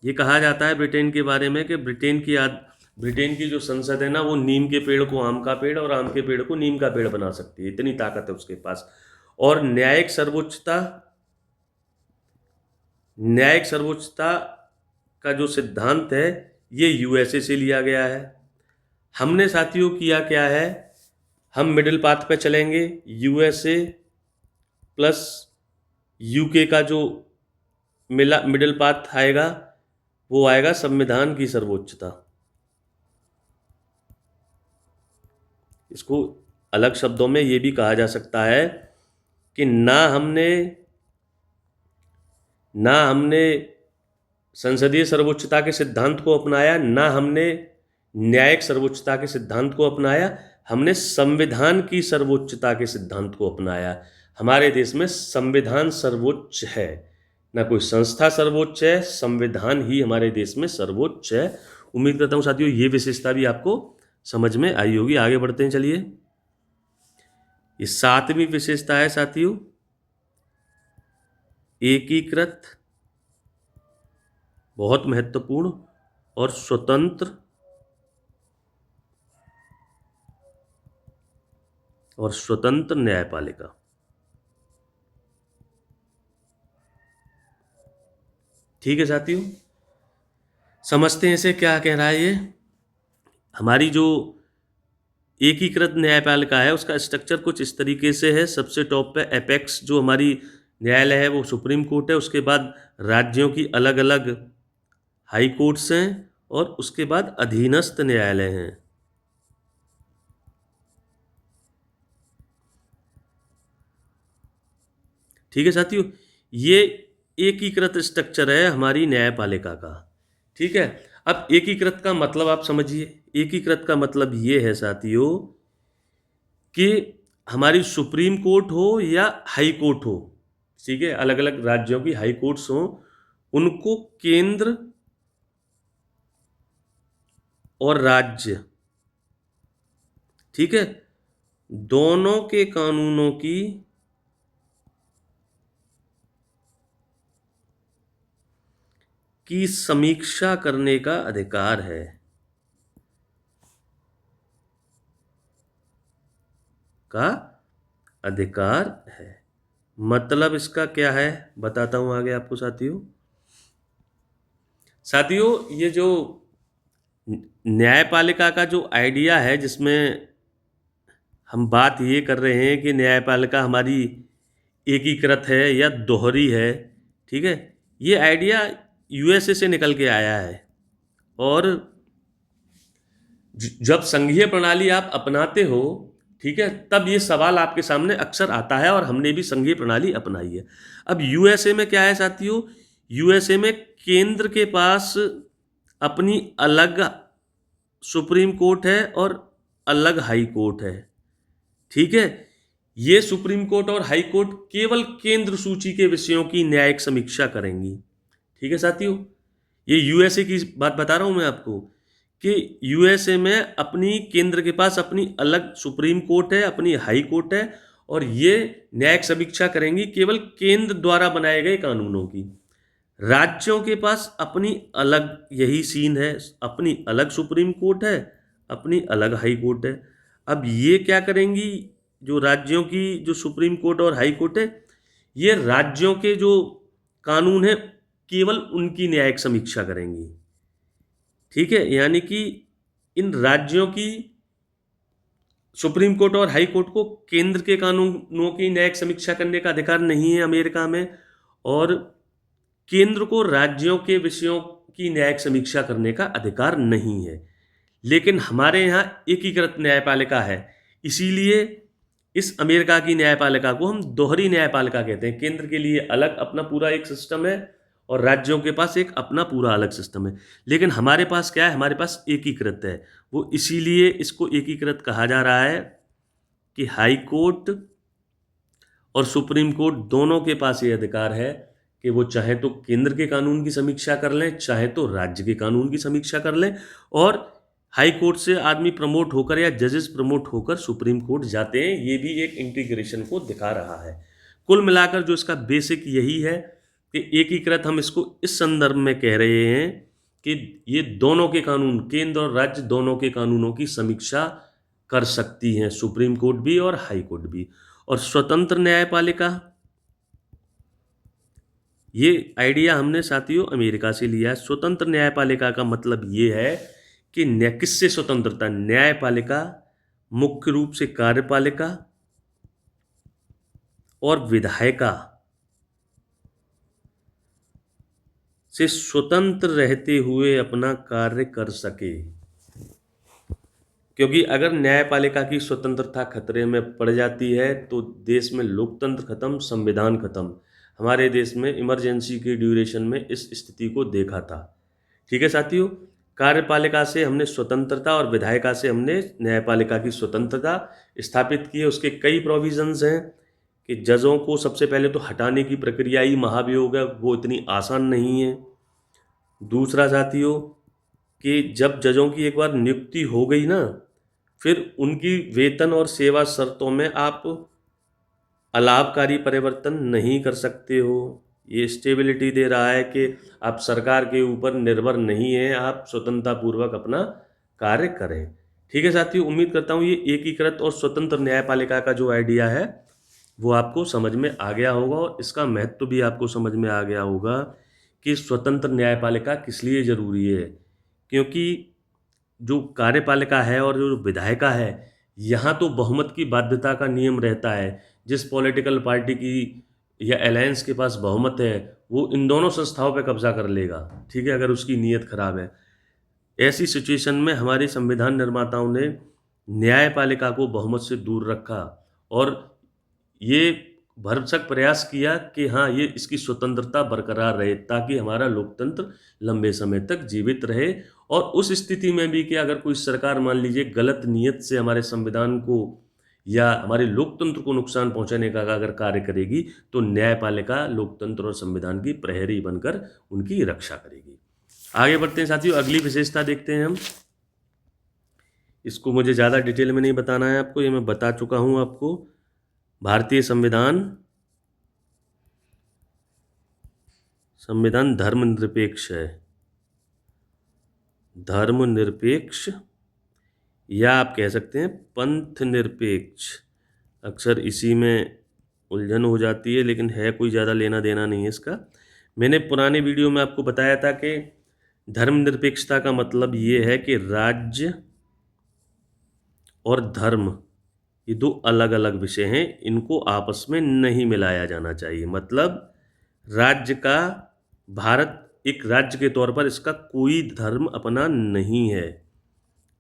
ये कहा जाता है ब्रिटेन के बारे में कि ब्रिटेन की जो संसद है ना, वो नीम के पेड़ को आम का पेड़ और आम के पेड़ को नीम का पेड़ बना सकती है, इतनी ताकत है उसके पास। और न्यायिक सर्वोच्चता का जो सिद्धांत है ये यूएसए से लिया गया है। हमने साथियों किया क्या है, हम मिडिल पाथ पे चलेंगे। यूएसए प्लस यूके का जो मिडिल पाथ आएगा वो आएगा संविधान की सर्वोच्चता। इसको अलग शब्दों में ये भी कहा जा सकता है कि ना हमने संसदीय सर्वोच्चता के सिद्धांत को अपनाया, ना हमने न्यायिक सर्वोच्चता के सिद्धांत को अपनाया, हमने संविधान की सर्वोच्चता के सिद्धांत को अपनाया। हमारे देश में संविधान सर्वोच्च है, ना कोई संस्था सर्वोच्च है, संविधान ही हमारे देश में सर्वोच्च है। उम्मीद करता हूँ साथियों ये विशेषता भी आपको समझ में आई होगी। आगे बढ़ते हैं, चलिए। ये 7वीं विशेषता है साथियों, एकीकृत, बहुत महत्वपूर्ण और स्वतंत्र न्यायपालिका। ठीक है साथियों, समझते हैं इसे क्या कह रहा है ये। हमारी जो एकीकृत न्यायपालिका है उसका स्ट्रक्चर कुछ इस तरीके से है। सबसे टॉप पे एपेक्स जो हमारी न्यायालय है वो सुप्रीम कोर्ट है, उसके बाद राज्यों की अलग अलग हाई कोर्ट्स हैं और उसके बाद अधीनस्थ न्यायालय हैं। ठीक है साथियों, ये एकीकृत स्ट्रक्चर है हमारी न्यायपालिका का। ठीक है, अब एकीकृत का मतलब आप समझिए। एकीकृत का मतलब ये है साथियों कि हमारी सुप्रीम कोर्ट हो या हाई कोर्ट हो, ठीक है, अलग अलग राज्यों की हाई कोर्ट्स हो, उनको केंद्र और राज्य, ठीक है, दोनों के कानूनों की समीक्षा करने का अधिकार है। का अधिकार है। मतलब इसका क्या है बताता हूं आगे आपको साथियों। साथियों, ये जो न्यायपालिका का जो आइडिया है, जिसमें हम बात ये कर रहे हैं कि न्यायपालिका हमारी एकीकृत है या दोहरी है, ठीक है, ये आइडिया यूएसए से निकल के आया है। और जब संघीय प्रणाली आप अपनाते हो, ठीक है, तब ये सवाल आपके सामने अक्सर आता है, और हमने भी संघीय प्रणाली अपनाई है। अब यूएसए में क्या है साथियों, यूएसए में केंद्र के पास अपनी अलग सुप्रीम कोर्ट है और अलग हाई कोर्ट है। ठीक है, ये सुप्रीम कोर्ट और हाई कोर्ट केवल केंद्र सूची के विषयों की न्यायिक समीक्षा करेंगी। ठीक है साथियों, ये यूएसए की बात बता रहा हूं मैं आपको कि यूएसए में अपनी केंद्र के पास अपनी अलग सुप्रीम कोर्ट है, अपनी हाई कोर्ट है, और ये न्यायिक समीक्षा करेंगी केवल केंद्र द्वारा बनाए गए कानूनों की। राज्यों के पास अपनी अलग यही सीन है, अपनी अलग सुप्रीम कोर्ट है, अपनी अलग हाई कोर्ट है। अब ये क्या करेंगी, जो राज्यों की जो सुप्रीम कोर्ट और हाई कोर्ट है, ये राज्यों के जो कानून है केवल उनकी न्यायिक समीक्षा करेंगी। ठीक है, यानी कि इन राज्यों की सुप्रीम कोर्ट और हाई कोर्ट को केंद्र के कानूनों की न्यायिक समीक्षा करने का अधिकार नहीं है अमेरिका में, और केंद्र को राज्यों के विषयों की न्यायिक समीक्षा करने का अधिकार नहीं है। लेकिन हमारे यहाँ एकीकृत न्यायपालिका है, इसीलिए इस अमेरिका की न्यायपालिका को हम दोहरी न्यायपालिका कहते हैं। केंद्र के लिए अलग अपना पूरा एक सिस्टम है, और राज्यों के पास एक अपना पूरा अलग सिस्टम है। लेकिन हमारे पास क्या है, हमारे पास एकीकृत है। वो इसीलिए इसको एकीकृत कहा जा रहा है कि हाई कोर्ट और सुप्रीम कोर्ट दोनों के पास ये अधिकार है कि वो चाहे तो केंद्र के कानून की समीक्षा कर लें, चाहे तो राज्य के कानून की समीक्षा कर लें। और हाई कोर्ट से आदमी प्रमोट होकर या जजेस प्रमोट होकर सुप्रीम कोर्ट जाते हैं। ये भी एक इंटीग्रेशन को दिखा रहा है। कुल मिलाकर जो इसका बेसिक यही है कि एकीकृत हम इसको इस संदर्भ में कह रहे हैं कि ये दोनों के कानून, केंद्र और राज्य दोनों के कानूनों की समीक्षा कर सकती हैं, सुप्रीम कोर्ट भी और हाई कोर्ट भी। और स्वतंत्र न्यायपालिका, ये आइडिया हमने साथियों अमेरिका से लिया है। स्वतंत्र न्यायपालिका का मतलब ये है कि किससे स्वतंत्रता, न्यायपालिका मुख्य रूप से कार्यपालिका और विधायिका से स्वतंत्र रहते हुए अपना कार्य कर सके। क्योंकि अगर न्यायपालिका की स्वतंत्रता खतरे में पड़ जाती है तो देश में लोकतंत्र खत्म, संविधान खत्म। हमारे देश में इमरजेंसी के ड्यूरेशन में इस स्थिति को देखा था। ठीक है साथियों, कार्यपालिका से हमने स्वतंत्रता और विधायिका से हमने न्यायपालिका की स्वतंत्रता स्थापित की है। उसके कई प्रोविजंस हैं कि जजों को सबसे पहले तो हटाने की प्रक्रिया ही महाभियोग है, वो इतनी आसान नहीं है। दूसरा साथियों कि जब जजों की एक बार नियुक्ति हो गई ना, फिर उनकी वेतन और सेवा शर्तों में आप अलाभकारी परिवर्तन नहीं कर सकते हो। ये स्टेबिलिटी दे रहा है कि आप सरकार के ऊपर निर्भर नहीं हैं, आप स्वतंत्रतापूर्वक अपना कार्य करें। ठीक है साथियों, उम्मीद करता हूँ ये एकीकृत और स्वतंत्र न्यायपालिका का जो आइडिया है वो आपको समझ में आ गया होगा, और इसका महत्व भी आपको समझ में आ गया होगा कि स्वतंत्र न्यायपालिका किस लिए ज़रूरी है। क्योंकि जो कार्यपालिका है और जो विधायिका है, यहाँ तो बहुमत की बाध्यता का नियम रहता है। जिस पॉलिटिकल पार्टी की या अलायंस के पास बहुमत है, वो इन दोनों संस्थाओं पर कब्जा कर लेगा। ठीक है, अगर उसकी नीयत खराब है। ऐसी सिचुएशन में हमारे संविधान निर्माताओं ने न्यायपालिका को बहुमत से दूर रखा, और ये भरसक प्रयास किया कि हाँ, ये इसकी स्वतंत्रता बरकरार रहे, ताकि हमारा लोकतंत्र लंबे समय तक जीवित रहे। और उस स्थिति में भी कि अगर कोई सरकार मान लीजिए गलत नीयत से हमारे संविधान को या हमारे लोकतंत्र को नुकसान पहुंचाने का अगर कार्य करेगी, तो न्यायपालिका लोकतंत्र और संविधान की प्रहरी बनकर उनकी रक्षा करेगी। आगे बढ़ते हैं साथियों, अगली विशेषता देखते हैं हम। इसको मुझे ज़्यादा डिटेल में नहीं बताना है आपको, ये मैं बता चुका हूँ आपको। भारतीय संविधान धर्मनिरपेक्ष है। धर्मनिरपेक्ष, या आप कह सकते हैं पंथ निरपेक्ष। अक्सर इसी में उलझन हो जाती है, लेकिन है कोई ज़्यादा लेना देना नहीं है इसका। मैंने पुराने वीडियो में आपको बताया था कि धर्मनिरपेक्षता का मतलब ये है कि राज्य और धर्म ये दो अलग अलग विषय हैं, इनको आपस में नहीं मिलाया जाना चाहिए। मतलब राज्य का, भारत एक राज्य के तौर पर इसका कोई धर्म अपना नहीं है,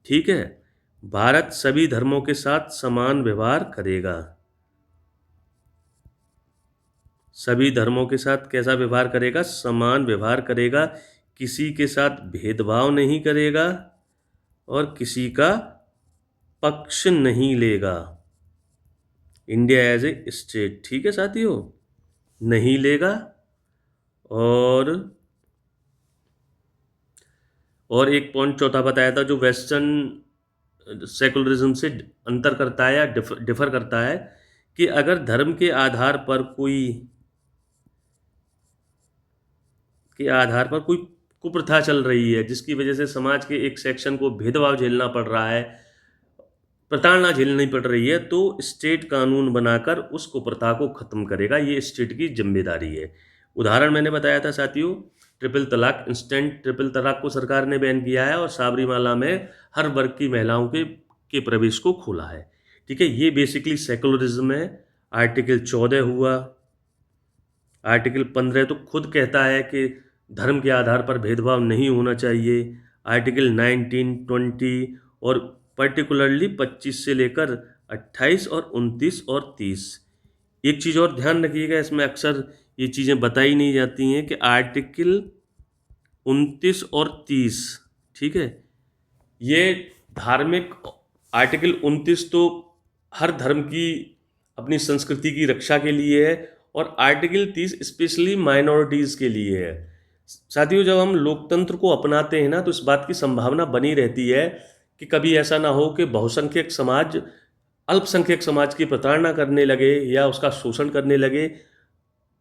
ठीक है। भारत सभी धर्मों के साथ समान व्यवहार करेगा। सभी धर्मों के साथ कैसा व्यवहार करेगा? समान व्यवहार करेगा। किसी के साथ भेदभाव नहीं करेगा और किसी का पक्ष नहीं लेगा। इंडिया एज ए स्टेट, ठीक है साथियों, नहीं लेगा। और एक पॉइंट चौथा बताया था जो वेस्टर्न सेकुलरिज्म से अंतर करता है या डिफर करता है, कि अगर धर्म के आधार पर कोई कुप्रथा चल रही है, जिसकी वजह से समाज के एक सेक्शन को भेदभाव झेलना पड़ रहा है, प्रताड़ना झेलनी पड़ रही है, तो स्टेट कानून बनाकर उस कुप्रथा को खत्म करेगा। ये स्टेट की जिम्मेदारी है। उदाहरण मैंने बताया था साथियों, ट्रिपल तलाक। इंस्टेंट ट्रिपल तलाक को सरकार ने बैन किया है और साबरीमाला में हर वर्ग की महिलाओं के प्रवेश को खोला है, ठीक है। ये बेसिकली सेकुलरिज्म है। आर्टिकल 14 हुआ। आर्टिकल 15 तो खुद कहता है कि धर्म के आधार पर भेदभाव नहीं होना चाहिए। आर्टिकल 19, 20 और पर्टिकुलरली 25 से लेकर 28 और 29 और 30। एक चीज़ और ध्यान रखिएगा, इसमें अक्सर ये चीज़ें बताई नहीं जाती हैं कि आर्टिकल 29 और 30, ठीक है, ये धार्मिक, आर्टिकल 29 तो हर धर्म की अपनी संस्कृति की रक्षा के लिए है, और आर्टिकल 30 स्पेशली माइनॉरिटीज़ के लिए है। साथियों, जब हम लोकतंत्र को अपनाते हैं ना, तो इस बात की संभावना बनी रहती है कि कभी ऐसा ना हो कि बहुसंख्यक समाज अल्पसंख्यक समाज की प्रताड़ना करने लगे या उसका शोषण करने लगे।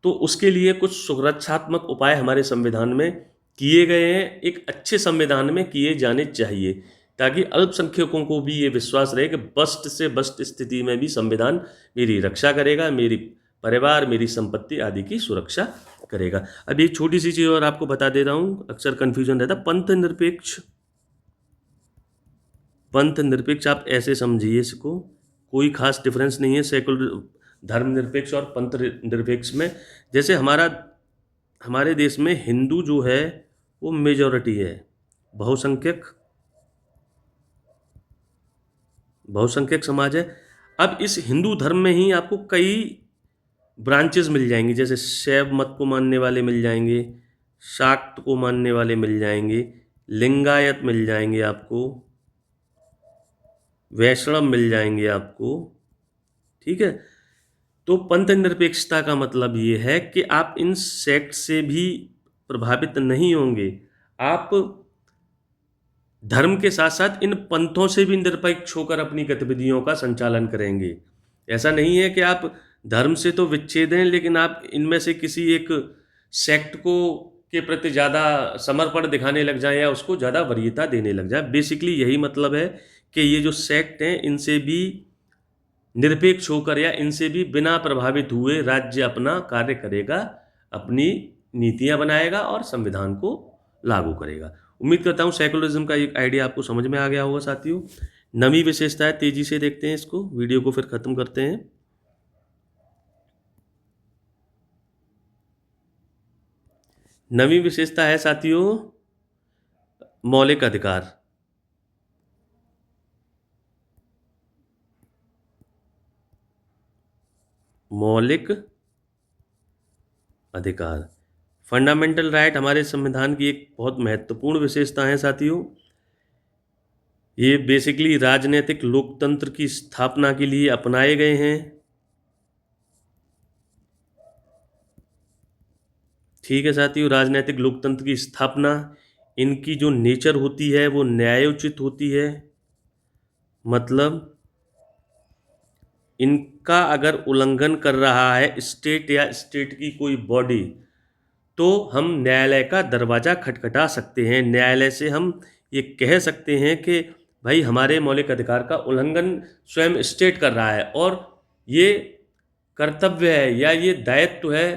तो उसके लिए कुछ सुरक्षात्मक उपाय हमारे संविधान में किए गए हैं, एक अच्छे संविधान में किए जाने चाहिए, ताकि अल्पसंख्यकों को भी ये विश्वास रहे कि बस्ट से बस्ट स्थिति में भी संविधान मेरी रक्षा करेगा, मेरी परिवार, मेरी संपत्ति आदि की सुरक्षा करेगा। अब एक छोटी सी चीज़ और आपको बता दे रहा हूँ, अक्सर कन्फ्यूजन रहता। पंथ निरपेक्ष आप ऐसे समझिए इसको, कोई खास डिफरेंस नहीं है सेकुलर धर्मनिरपेक्ष और पंथ निरपेक्ष में। जैसे हमारे देश में हिंदू जो है वो मेजॉरिटी है, बहुसंख्यक समाज है। अब इस हिंदू धर्म में ही आपको कई ब्रांचेस मिल जाएंगी, जैसे शैव मत को मानने वाले मिल जाएंगे, शाक्त को मानने वाले मिल जाएंगे, लिंगायत मिल जाएंगे आपको, वैष्णव मिल जाएंगे आपको, ठीक है। तो पंथ निरपेक्षता का मतलब ये है कि आप इन सेक्ट से भी प्रभावित नहीं होंगे, आप धर्म के साथ साथ इन पंथों से भी निरपेक्ष होकर अपनी गतिविधियों का संचालन करेंगे। ऐसा नहीं है कि आप धर्म से तो विच्छेद हैं, लेकिन आप इनमें से किसी एक सेक्ट को के प्रति ज़्यादा समर्पण दिखाने लग जाएं या उसको ज़्यादा वरीयता देने लग जाएं। बेसिकली यही मतलब है कि ये जो सेक्ट हैं, इनसे भी निरपेक्ष होकर या इनसे भी बिना प्रभावित हुए राज्य अपना कार्य करेगा, अपनी नीतियां बनाएगा और संविधान को लागू करेगा। उम्मीद करता हूँ सेकुलरिज्म का एक आइडिया आपको समझ में आ गया होगा साथियों। नवी विशेषताएं तेजी से देखते हैं इसको, वीडियो को फिर खत्म करते हैं। नवी विशेषता है साथियों मौलिक अधिकार। मौलिक अधिकार। फंडामेंटल राइट हमारे संविधान की एक बहुत महत्वपूर्ण विशेषता है साथियों। ये बेसिकली राजनीतिक लोकतंत्र की स्थापना के लिए अपनाए गए हैं। ठीक है साथियों, राजनीतिक लोकतंत्र की स्थापना, इनकी जो नेचर होती है वो न्यायोचित होती है। मतलब इनका अगर उल्लंघन कर रहा है स्टेट या स्टेट की कोई बॉडी, तो हम न्यायालय का दरवाज़ा खटखटा सकते हैं। न्यायालय से हम ये कह सकते हैं कि भाई हमारे मौलिक अधिकार का उल्लंघन स्वयं स्टेट कर रहा है, और ये कर्तव्य है या ये दायित्व है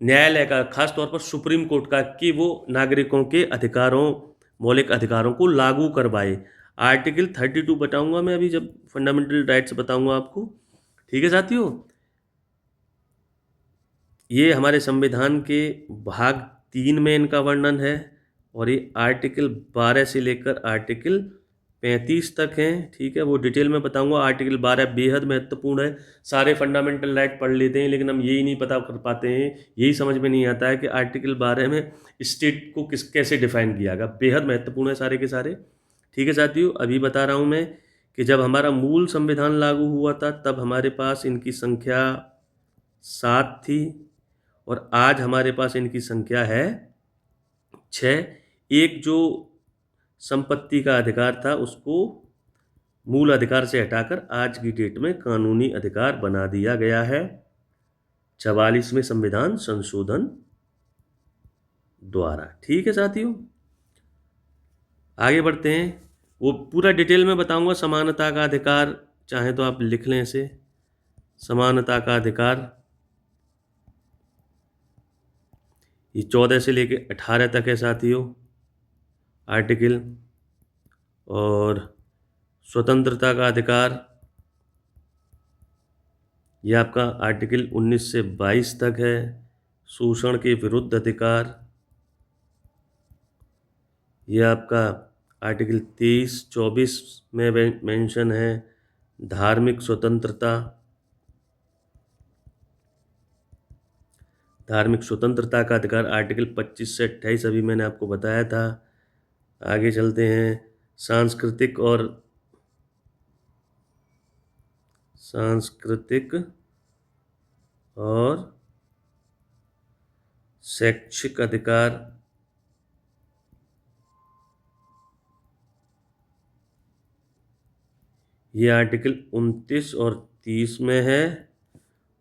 न्यायालय का, खास तौर पर सुप्रीम कोर्ट का, कि वो नागरिकों के अधिकारों, मौलिक अधिकारों को लागू करवाए। आर्टिकल 32 बताऊंगा मैं अभी, जब फंडामेंटल राइट्स बताऊंगा आपको। ठीक है साथियों, ये हमारे संविधान के भाग 3 में इनका वर्णन है, और ये आर्टिकल 12 से लेकर आर्टिकल 35 तक हैं। ठीक है, वो डिटेल में बताऊंगा। आर्टिकल 12 बेहद महत्वपूर्ण है। सारे फंडामेंटल राइट पढ़ लेते हैं, लेकिन हम यही नहीं पता कर पाते हैं, यही समझ में नहीं आता है कि आर्टिकल 12 में स्टेट को कैसे डिफाइन किया गया। बेहद महत्वपूर्ण है सारे के सारे। ठीक है साथियों, अभी बता रहा हूँ मैं कि जब हमारा मूल संविधान लागू हुआ था तब हमारे पास इनकी संख्या 7 थी, और आज हमारे पास इनकी संख्या है 6। एक जो संपत्ति का अधिकार था उसको मूल अधिकार से हटाकर आज की डेट में कानूनी अधिकार बना दिया गया है 44वें संविधान संशोधन द्वारा। ठीक है साथियों, आगे बढ़ते हैं। वो पूरा डिटेल में बताऊंगा। समानता का अधिकार, चाहे तो आप लिख लें इसे, समानता का अधिकार ये 14 से लेके 18 तक है साथियों आर्टिकल। और स्वतंत्रता का अधिकार ये आपका आर्टिकल 19 से 22 तक है। शोषण के विरुद्ध अधिकार ये आपका आर्टिकल 23-24 में मेंशन है। धार्मिक स्वतंत्रता, धार्मिक स्वतंत्रता का अधिकार आर्टिकल 25 से 28 अभी मैंने आपको बताया था। आगे चलते हैं। सांस्कृतिक और शैक्षिक अधिकार ये आर्टिकल 29 और 30 में है।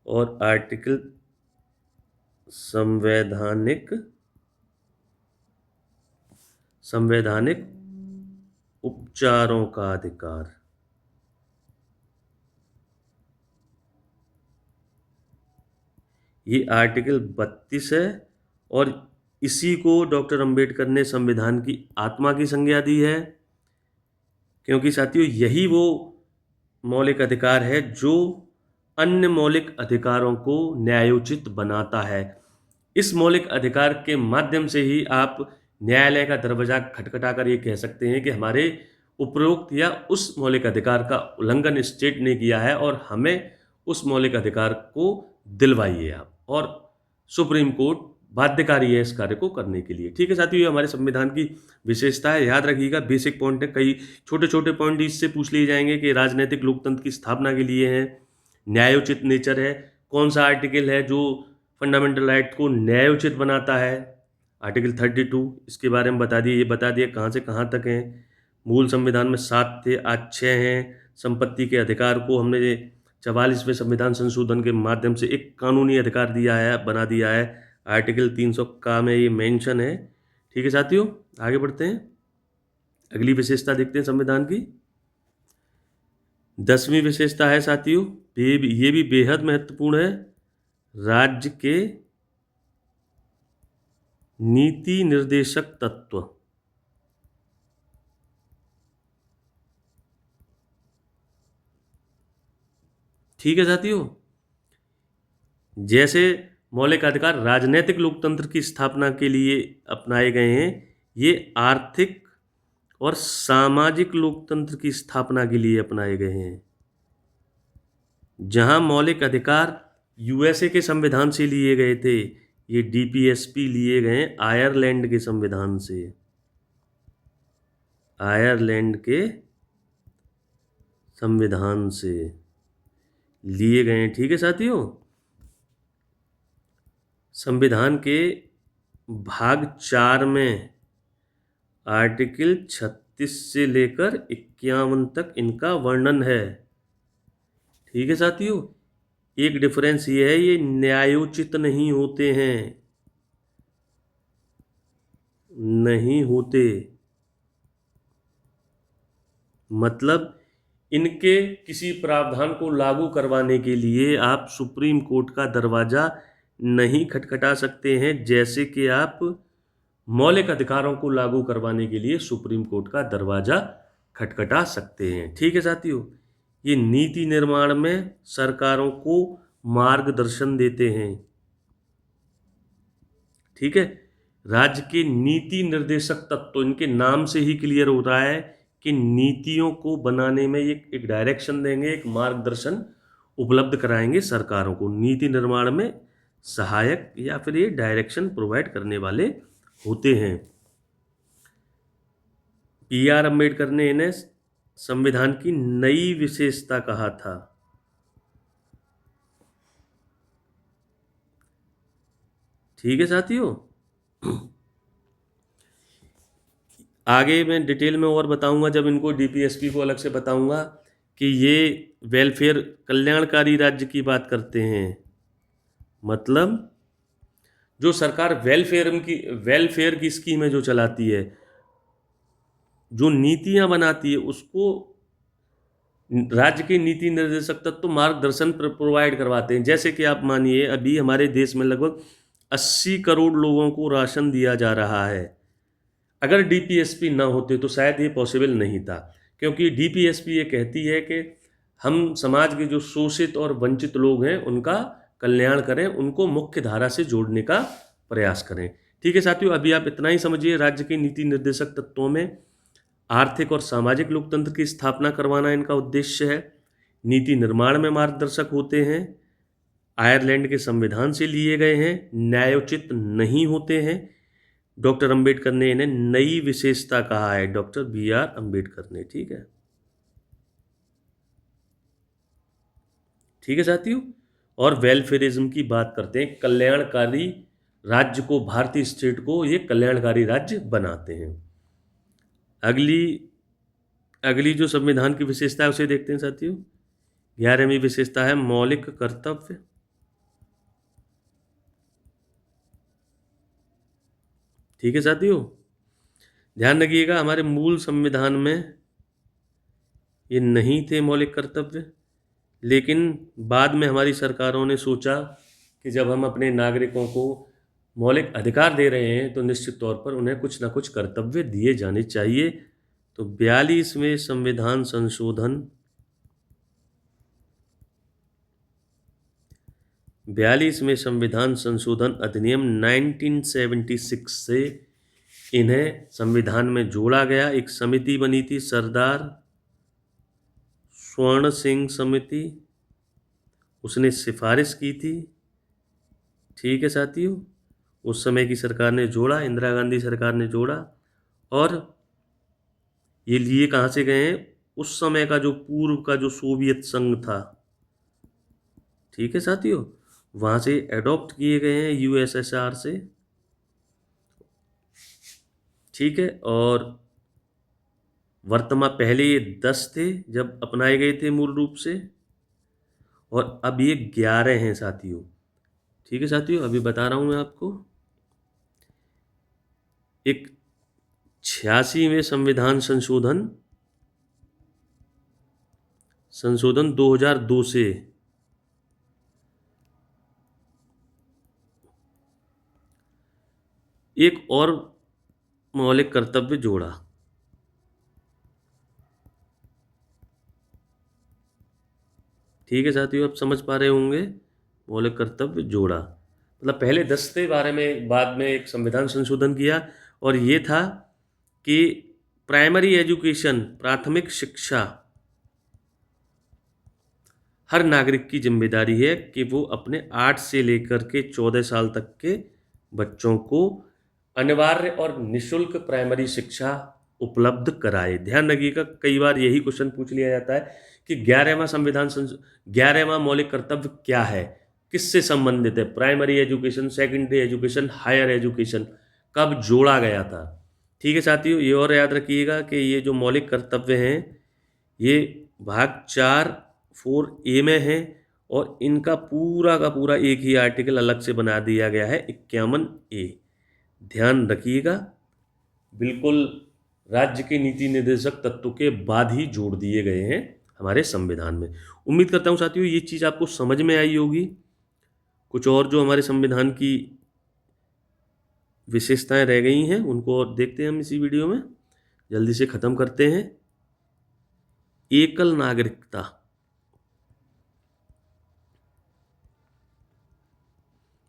और आर्टिकल संवैधानिक उपचारों का अधिकार ये आर्टिकल 32 है। और इसी को डॉक्टर अंबेडकर ने संविधान की आत्मा की संज्ञा दी है, क्योंकि साथियों यही वो मौलिक अधिकार है जो अन्य मौलिक अधिकारों को न्यायोचित बनाता है। इस मौलिक अधिकार के माध्यम से ही आप न्यायालय का दरवाजा खटखटाकर ये कह सकते हैं कि हमारे उपरोक्त या उस मौलिक अधिकार का उल्लंघन स्टेट ने किया है और हमें उस मौलिक अधिकार को दिलवाइए आप, और सुप्रीम कोर्ट बाध्यकारी है इस कार्य को करने के लिए। ठीक है साथियों, ये हमारे संविधान की विशेषता है। याद रखिएगा, बेसिक पॉइंट है, कई छोटे छोटे पॉइंट इससे पूछ लिए जाएंगे कि राजनीतिक लोकतंत्र की स्थापना के लिए है, न्यायोचित नेचर है, कौन सा आर्टिकल है जो फंडामेंटल राइट को न्यायोचित बनाता है, आर्टिकल 32, इसके बारे में बता दिए। ये बता दिए कहाँ से कहाँ तक हैं। मूल संविधान में 7 थे, आज 6 हैं। संपत्ति के अधिकार को हमने 44वें संविधान संशोधन के माध्यम से एक कानूनी अधिकार दिया है, बना दिया है। आर्टिकल 300 का में ये मेंशन है। ठीक है साथियों, आगे बढ़ते हैं। अगली विशेषता देखते हैं संविधान की। 10वीं विशेषता है साथियों, ये भी बेहद महत्वपूर्ण है, राज्य के नीति निर्देशक तत्व। ठीक है साथियों, जैसे मौलिक अधिकार राजनीतिक लोकतंत्र की स्थापना के लिए अपनाए गए हैं, ये आर्थिक और सामाजिक लोकतंत्र की स्थापना के लिए अपनाए गए हैं। जहां मौलिक अधिकार यूएसए के संविधान से लिए गए थे, ये डीपीएसपी लिए गए आयरलैंड के संविधान से, आयरलैंड के संविधान से लिए गए हैं। ठीक है साथियों, संविधान के भाग 4 में आर्टिकल 36 से लेकर 51 तक इनका वर्णन है। ठीक है साथियों, एक डिफरेंस ये है, ये न्यायोचित नहीं होते हैं, नहीं होते, मतलब इनके किसी प्रावधान को लागू करवाने के लिए आप सुप्रीम कोर्ट का दरवाजा नहीं खटखटा सकते हैं, जैसे कि आप मौलिक अधिकारों को लागू करवाने के लिए सुप्रीम कोर्ट का दरवाजा खटखटा सकते हैं। ठीक है साथियों, ये नीति निर्माण में सरकारों को मार्गदर्शन देते हैं। ठीक है, राज्य के नीति निर्देशक तत्व, इनके नाम से ही क्लियर हो रहा है कि नीतियों को बनाने में ये एक डायरेक्शन देंगे, एक मार्गदर्शन उपलब्ध कराएंगे सरकारों को, नीति निर्माण में सहायक या फिर ये डायरेक्शन प्रोवाइड करने वाले होते हैं। पी.आर. अम्बेडकर ने इन्हें संविधान की नई विशेषता कहा था। ठीक है साथियों, आगे मैं डिटेल में और बताऊंगा जब इनको डीपीएसपी को अलग से बताऊंगा कि ये वेलफेयर कल्याणकारी राज्य की बात करते हैं, मतलब जो सरकार वेलफेयर की स्कीमें जो चलाती है, जो नीतियां बनाती है, उसको राज्य के नीति निर्देशक तत्व तो मार्गदर्शन प्रोवाइड करवाते हैं। जैसे कि आप मानिए अभी हमारे देश में लगभग 80 करोड़ लोगों को राशन दिया जा रहा है। अगर डीपीएसपी ना होते तो शायद ये पॉसिबल नहीं था, क्योंकि डीपीएसपी ये कहती है कि हम समाज के जो शोषित और वंचित लोग हैं उनका कल्याण करें, उनको मुख्य धारा से जोड़ने का प्रयास करें। ठीक है साथियों, अभी आप इतना ही समझिए, राज्य के नीति निर्देशक तत्वों में आर्थिक और सामाजिक लोकतंत्र की स्थापना करवाना इनका उद्देश्य है, नीति निर्माण में मार्गदर्शक होते हैं, आयरलैंड के संविधान से लिए गए हैं, न्यायोचित नहीं होते हैं। डॉक्टर अंबेडकर ने इन्हें नई विशेषता कहा है, डॉक्टर बी.आर. अंबेडकर ने। ठीक है, ठीक है साथियों, और वेलफेयरिज्म की बात करते हैं, कल्याणकारी राज्य को, भारतीय स्टेट को ये कल्याणकारी राज्य बनाते हैं। अगली जो संविधान की विशेषता है उसे देखते हैं साथियों। 11वीं विशेषता है मौलिक कर्तव्य। ठीक है साथियों, ध्यान रखिएगा, हमारे मूल संविधान में ये नहीं थे मौलिक कर्तव्य, लेकिन बाद में हमारी सरकारों ने सोचा कि जब हम अपने नागरिकों को मौलिक अधिकार दे रहे हैं तो निश्चित तौर पर उन्हें कुछ ना कुछ कर्तव्य दिए जाने चाहिए। तो 42वें संविधान संशोधन 42वें संविधान संशोधन अधिनियम 1976 से इन्हें संविधान में जोड़ा गया। एक समिति बनी थी, सरदार स्वर्ण सिंह समिति, उसने सिफारिश की थी। ठीक है साथियों, उस समय की सरकार ने जोड़ा, इंदिरा गांधी सरकार ने जोड़ा, और ये लिए कहाँ से गए हैं, उस समय का जो पूर्व का जो सोवियत संघ था, ठीक है साथियों, वहाँ से एडॉप्ट किए गए हैं, यूएसएसआर से। ठीक है, और वर्तमान पहले ये 10 थे जब अपनाए गए थे मूल रूप से, और अब ये 11 हैं साथियों। ठीक है साथियों, अभी बता रहा हूँ मैं आपको। एक 86वें संविधान संशोधन 2002 से एक और मौलिक कर्तव्य जोड़ा। ठीक है साथियों, आप समझ पा रहे होंगे, मौलिक कर्तव्य जोड़ा मतलब पहले 10 थे, बारे में बाद में एक संविधान संशोधन किया, और ये था कि प्राइमरी एजुकेशन, प्राथमिक शिक्षा, हर नागरिक की जिम्मेदारी है कि वो अपने 8 से लेकर के 14 साल तक के बच्चों को अनिवार्य और निशुल्क प्राइमरी शिक्षा उपलब्ध कराए। ध्यान रखिएगा, कई बार यही क्वेश्चन पूछ लिया जाता है कि 11वां मौलिक कर्तव्य क्या है, किससे संबंधित है, primary education, secondary education, higher education, कब जोड़ा गया था। ठीक है साथियों, ये और याद रखिएगा कि ये जो मौलिक कर्तव्य हैं ये भाग 4 ए में है और इनका पूरा का पूरा एक ही आर्टिकल अलग से बना दिया गया है, 51A। ध्यान रखिएगा, बिल्कुल राज्य के नीति निर्देशक तत्व के बाद ही जोड़ दिए गए हैं हमारे संविधान में। उम्मीद करता हूँ साथियों ये चीज़ आपको समझ में आई होगी। कुछ और जो हमारे संविधान की विशेषताएं रह गई हैं उनको और देखते हैं हम इसी वीडियो में, जल्दी से ख़त्म करते हैं। एकल नागरिकता,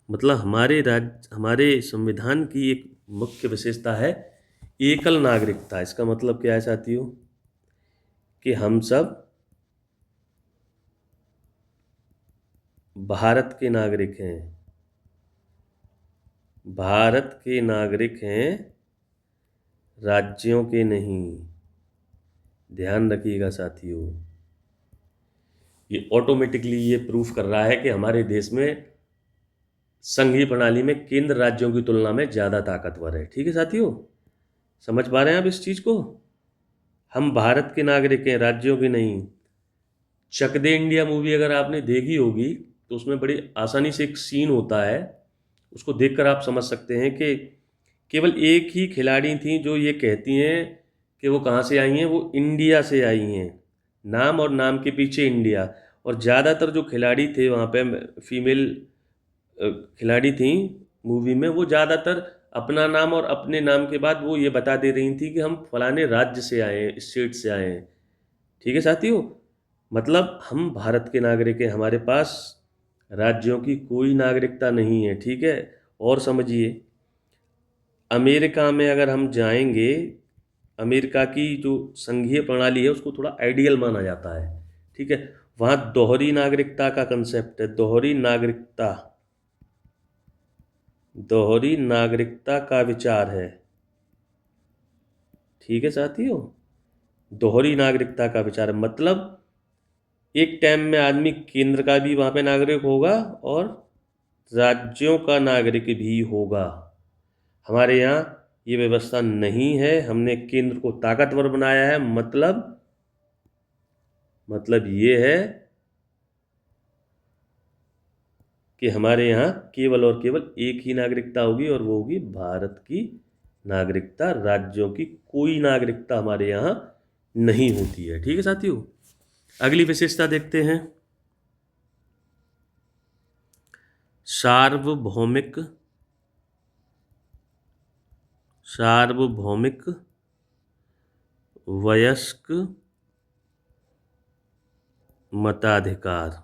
मतलब हमारे संविधान की एक मुख्य विशेषता है एकल नागरिकता। इसका मतलब क्या है साथियों कि हम सब भारत के नागरिक हैं, भारत के नागरिक हैं, राज्यों के नहीं। ध्यान रखिएगा साथियों, ये ऑटोमेटिकली ये प्रूफ कर रहा है कि हमारे देश में संघीय प्रणाली में केंद्र राज्यों की तुलना में ज़्यादा ताकतवर है। ठीक है साथियों, समझ पा रहे हैं आप इस चीज़ को? हम भारत के नागरिक हैं, राज्यों के नहीं। चक दे इंडिया मूवी अगर आपने देखी होगी तो उसमें बड़ी आसानी से एक सीन होता है, उसको देखकर आप समझ सकते हैं कि केवल एक ही खिलाड़ी थी जो ये कहती हैं कि वो कहाँ से आई हैं, वो इंडिया से आई हैं, नाम और नाम के पीछे इंडिया। और ज़्यादातर जो खिलाड़ी थे वहाँ पे फीमेल खिलाड़ी थी मूवी में, वो ज़्यादातर अपना नाम और अपने नाम के बाद वो ये बता दे रही थी कि हम फलाने राज्य से आए हैं, स्टेट से आए हैं। ठीक है साथियों, मतलब हम भारत के नागरिक हैं, हमारे पास राज्यों की कोई नागरिकता नहीं है। ठीक है, और समझिए, अमेरिका में अगर हम जाएंगे, अमेरिका की जो संघीय प्रणाली है उसको थोड़ा आइडियल माना जाता है। ठीक है, वहाँ दोहरी नागरिकता का कंसेप्ट है, दोहरी नागरिकता, दोहरी नागरिकता का विचार है। ठीक है साथियों, दोहरी नागरिकता का विचार है, मतलब एक टाइम में आदमी केंद्र का भी वहाँ पे नागरिक होगा और राज्यों का नागरिक भी होगा। हमारे यहाँ ये व्यवस्था नहीं है, हमने केंद्र को ताकतवर बनाया है। मतलब ये है कि हमारे यहाँ केवल और केवल एक ही नागरिकता होगी और वो होगी भारत की नागरिकता, राज्यों की कोई नागरिकता हमारे यहाँ नहीं होती है। ठीक है साथियों, अगली विशेषता देखते हैं, सार्वभौमिक सार्वभौमिक वयस्क मताधिकार।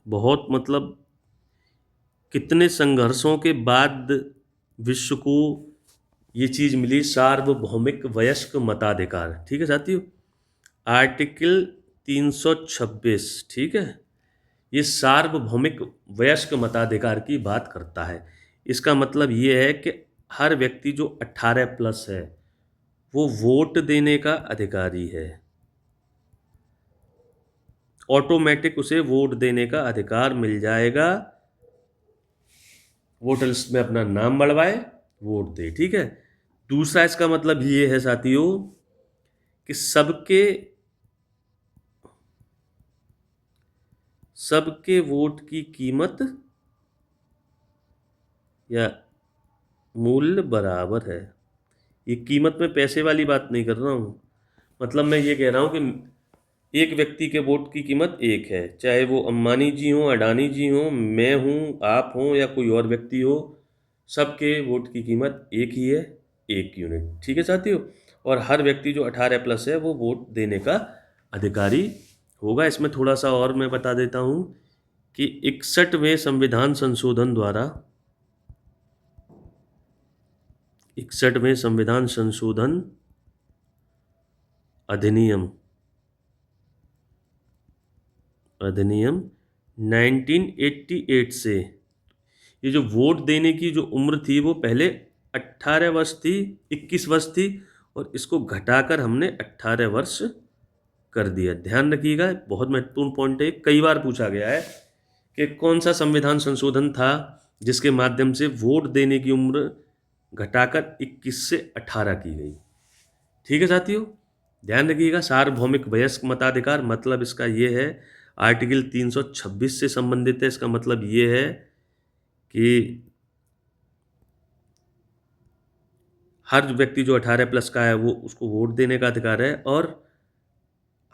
बहुत मतलब कितने संघर्षों के बाद विश्व को ये चीज़ मिली, सार्वभौमिक वयस्क मताधिकार। ठीक है साथियों, आर्टिकल 326, ठीक है, ये सार्वभौमिक वयस्क मताधिकार की बात करता है। इसका मतलब ये है कि हर व्यक्ति जो 18+ है वो वोट देने का अधिकारी है, ऑटोमेटिक उसे वोट देने का अधिकार मिल जाएगा, वोटर लिस्ट में अपना नाम बढ़वाए, वोट दे। ठीक है, दूसरा इसका मतलब ये है साथियों कि सबके वोट की कीमत या मूल्य बराबर है। ये कीमत में पैसे वाली बात नहीं कर रहा हूँ, मतलब मैं ये कह रहा हूँ कि एक व्यक्ति के वोट की कीमत एक है, चाहे वो अंबानी जी हों, अडानी जी हों, मैं हूँ, आप हों या कोई और व्यक्ति हो, सबके वोट की कीमत एक ही है, 1 यूनिट। ठीक है साथियों, और हर व्यक्ति जो 18+ है वो वोट देने का अधिकारी होगा। इसमें थोड़ा सा और मैं बता देता हूँ कि 61वें संविधान संशोधन द्वारा, 61वें संविधान संशोधन अधिनियम 1988 से ये जो वोट देने की जो उम्र थी वो पहले 18 वर्ष थी, 21 वर्ष थी, और इसको घटाकर हमने 18 वर्ष कर दिया। ध्यान रखिएगा, बहुत महत्वपूर्ण पॉइंट है, कई बार पूछा गया है कि कौन सा संविधान संशोधन था जिसके माध्यम से वोट देने की उम्र घटाकर 21 से 18 की गई। ठीक है साथियों, ध्यान रखिएगा। सार्वभौमिक वयस्क मताधिकार मतलब इसका ये है, आर्टिकल 326 से संबंधित है। इसका मतलब ये है कि हर व्यक्ति जो 18 प्लस का है वो उसको वोट देने का अधिकार है, और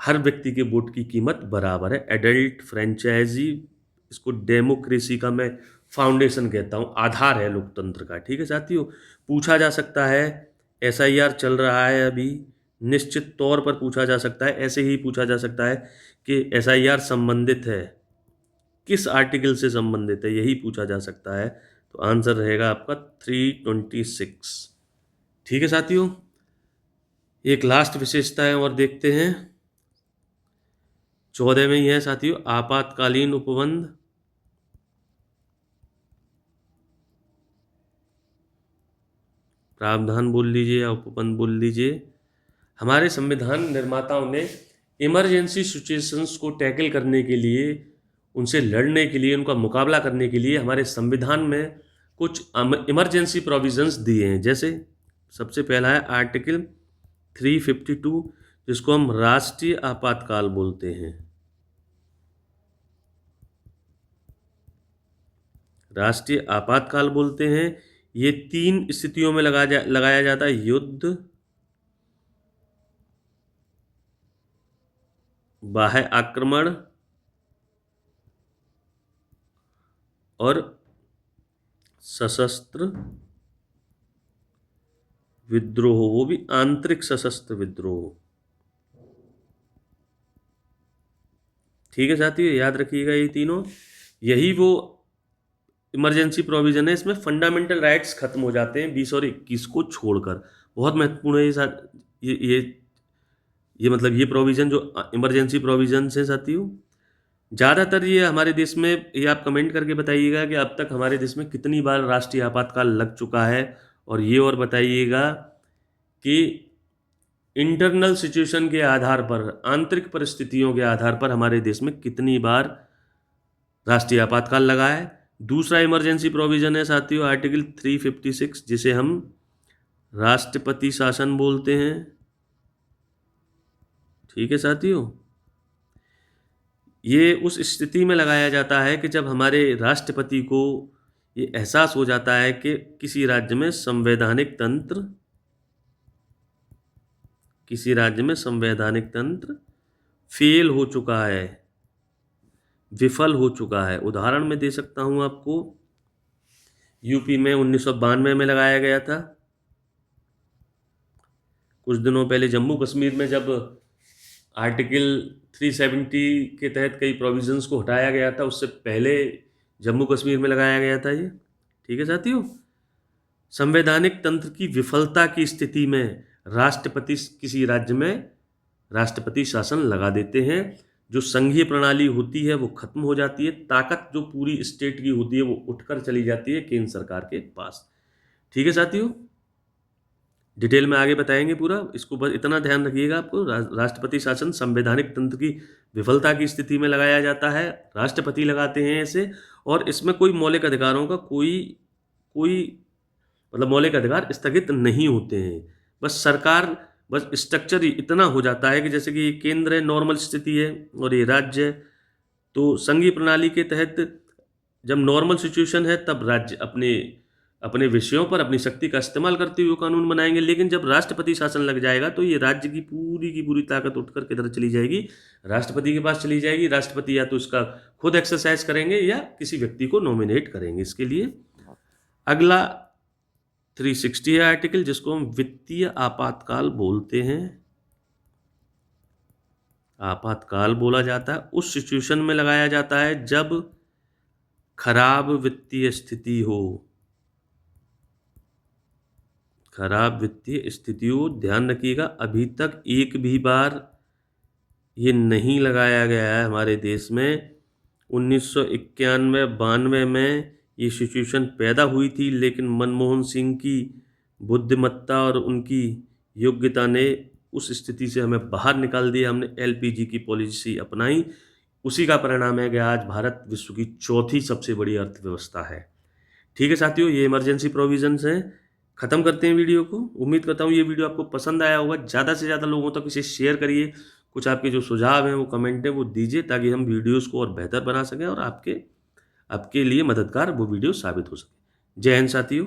हर व्यक्ति के वोट की कीमत बराबर है। एडल्ट फ्रेंचाइजी, इसको डेमोक्रेसी का मैं फाउंडेशन कहता हूँ, आधार है लोकतंत्र का। ठीक है साथियों, पूछा जा सकता है, एसआईआर चल रहा है अभी, निश्चित तौर पर पूछा जा सकता है। ऐसे ही पूछा जा सकता है कि एसआईआर संबंधित है, किस आर्टिकल से संबंधित है, यही पूछा जा सकता है। तो आंसर रहेगा आपका 326। ठीक है साथियों, एक लास्ट विशेषता है और देखते हैं, 14 में ही है साथियों, आपातकालीन उपबंध। प्रावधान बोल लीजिए या उपबंध बोल लीजिए। हमारे संविधान निर्माताओं ने इमरजेंसी सिचुएशंस को टैकल करने के लिए, उनसे लड़ने के लिए, उनका मुकाबला करने के लिए हमारे संविधान में कुछ इमरजेंसी प्रोविजंस दिए हैं। जैसे सबसे पहला है आर्टिकल 352, जिसको हम राष्ट्रीय आपातकाल बोलते हैं। राष्ट्रीय आपातकाल बोलते हैं। ये 3 स्थितियों में लगाया जाता है: युद्ध, बाह्य आक्रमण और सशस्त्र विद्रोह, वो भी आंतरिक सशस्त्र विद्रोह। ठीक है साथियों, याद रखिएगा ये तीनों। यही वो इमरजेंसी प्रोविजन है, इसमें फंडामेंटल राइट्स खत्म हो जाते हैं 20 और 21 को छोड़कर। बहुत महत्वपूर्ण है ये मतलब ये प्रोविजन जो इमरजेंसी प्रोविजन है साथियों। ज़्यादातर ये हमारे देश में, ये आप कमेंट करके बताइएगा कि अब तक हमारे देश में कितनी बार राष्ट्रीय आपातकाल लग चुका है, और ये और बताइएगा कि इंटरनल सिचुएशन के आधार पर, आंतरिक परिस्थितियों के आधार पर हमारे देश में कितनी बार राष्ट्रीय आपातकाल लगा है। दूसरा इमरजेंसी प्रोविजन है साथियों आर्टिकल 356, जिसे हम राष्ट्रपति शासन बोलते हैं। ठीक है साथियों, ये उस स्थिति में लगाया जाता है कि जब हमारे राष्ट्रपति को ये एहसास हो जाता है कि किसी राज्य में संवैधानिक तंत्र फेल हो चुका है, विफल हो चुका है। उदाहरण मैं दे सकता हूं आपको, यूपी में 1992 में लगाया गया था। कुछ दिनों पहले जम्मू कश्मीर में जब आर्टिकल 370 के तहत कई प्रोविजंस को हटाया गया था, उससे पहले जम्मू कश्मीर में लगाया गया था ये। ठीक है साथियों, संवैधानिक तंत्र की विफलता की स्थिति में राष्ट्रपति किसी राज्य में राष्ट्रपति शासन लगा देते हैं। जो संघीय प्रणाली होती है वो खत्म हो जाती है, ताकत जो पूरी स्टेट की होती है वो उठकर चली जाती है केंद्र सरकार के पास। ठीक है साथियों, डिटेल में आगे बताएंगे पूरा, इसको बस इतना ध्यान रखिएगा आपको। राष्ट्रपति शासन संवैधानिक तंत्र की विफलता की स्थिति में लगाया जाता है, राष्ट्रपति लगाते हैं इसे, और इसमें कोई मौलिक अधिकारों का कोई मतलब मौलिक अधिकार स्थगित नहीं होते हैं। बस सरकार, बस स्ट्रक्चर ही इतना हो जाता है कि जैसे कि केंद्र है, नॉर्मल स्थिति है, और ये राज्य है। तो संघीय प्रणाली के तहत जब नॉर्मल सिचुएशन है तब राज्य अपने विषयों पर अपनी शक्ति का इस्तेमाल करते हुए कानून बनाएंगे, लेकिन जब राष्ट्रपति शासन लग जाएगा तो ये राज्य की पूरी ताकत उठकर किधर चली जाएगी, राष्ट्रपति के पास चली जाएगी। राष्ट्रपति या तो इसका खुद एक्सरसाइज करेंगे या किसी व्यक्ति को नॉमिनेट करेंगे इसके लिए। अगला 360 है आर्टिकल, जिसको हम वित्तीय आपातकाल बोलते हैं। आपातकाल बोला जाता है उस सिचुएशन में लगाया जाता है जब खराब वित्तीय स्थिति हो। खराब वित्तीय स्थिति हो, ध्यान रखिएगा, अभी तक एक भी बार ये नहीं लगाया गया है हमारे देश में। 1991-92 में ये सिचुएशन पैदा हुई थी, लेकिन मनमोहन सिंह की बुद्धिमत्ता और उनकी योग्यता ने उस स्थिति से हमें बाहर निकाल दिया। हमने एलपीजी की पॉलिसी अपनाई, उसी का परिणाम है कि आज भारत विश्व की चौथी सबसे बड़ी अर्थव्यवस्था है। ठीक है साथियों, ये इमरजेंसी प्रोविजंस हैं। ख़त्म करते हैं वीडियो को। उम्मीद करता हूँ ये वीडियो आपको पसंद आया होगा। ज़्यादा से ज़्यादा लोगों तक इसे शेयर करिए। कुछ आपके जो सुझाव हैं, वो कमेंट है वो दीजिए, ताकि हम वीडियोज़ को और बेहतर बना सकें और आपके लिए मददगार वो वीडियो साबित हो सके। जय हिंद साथियों।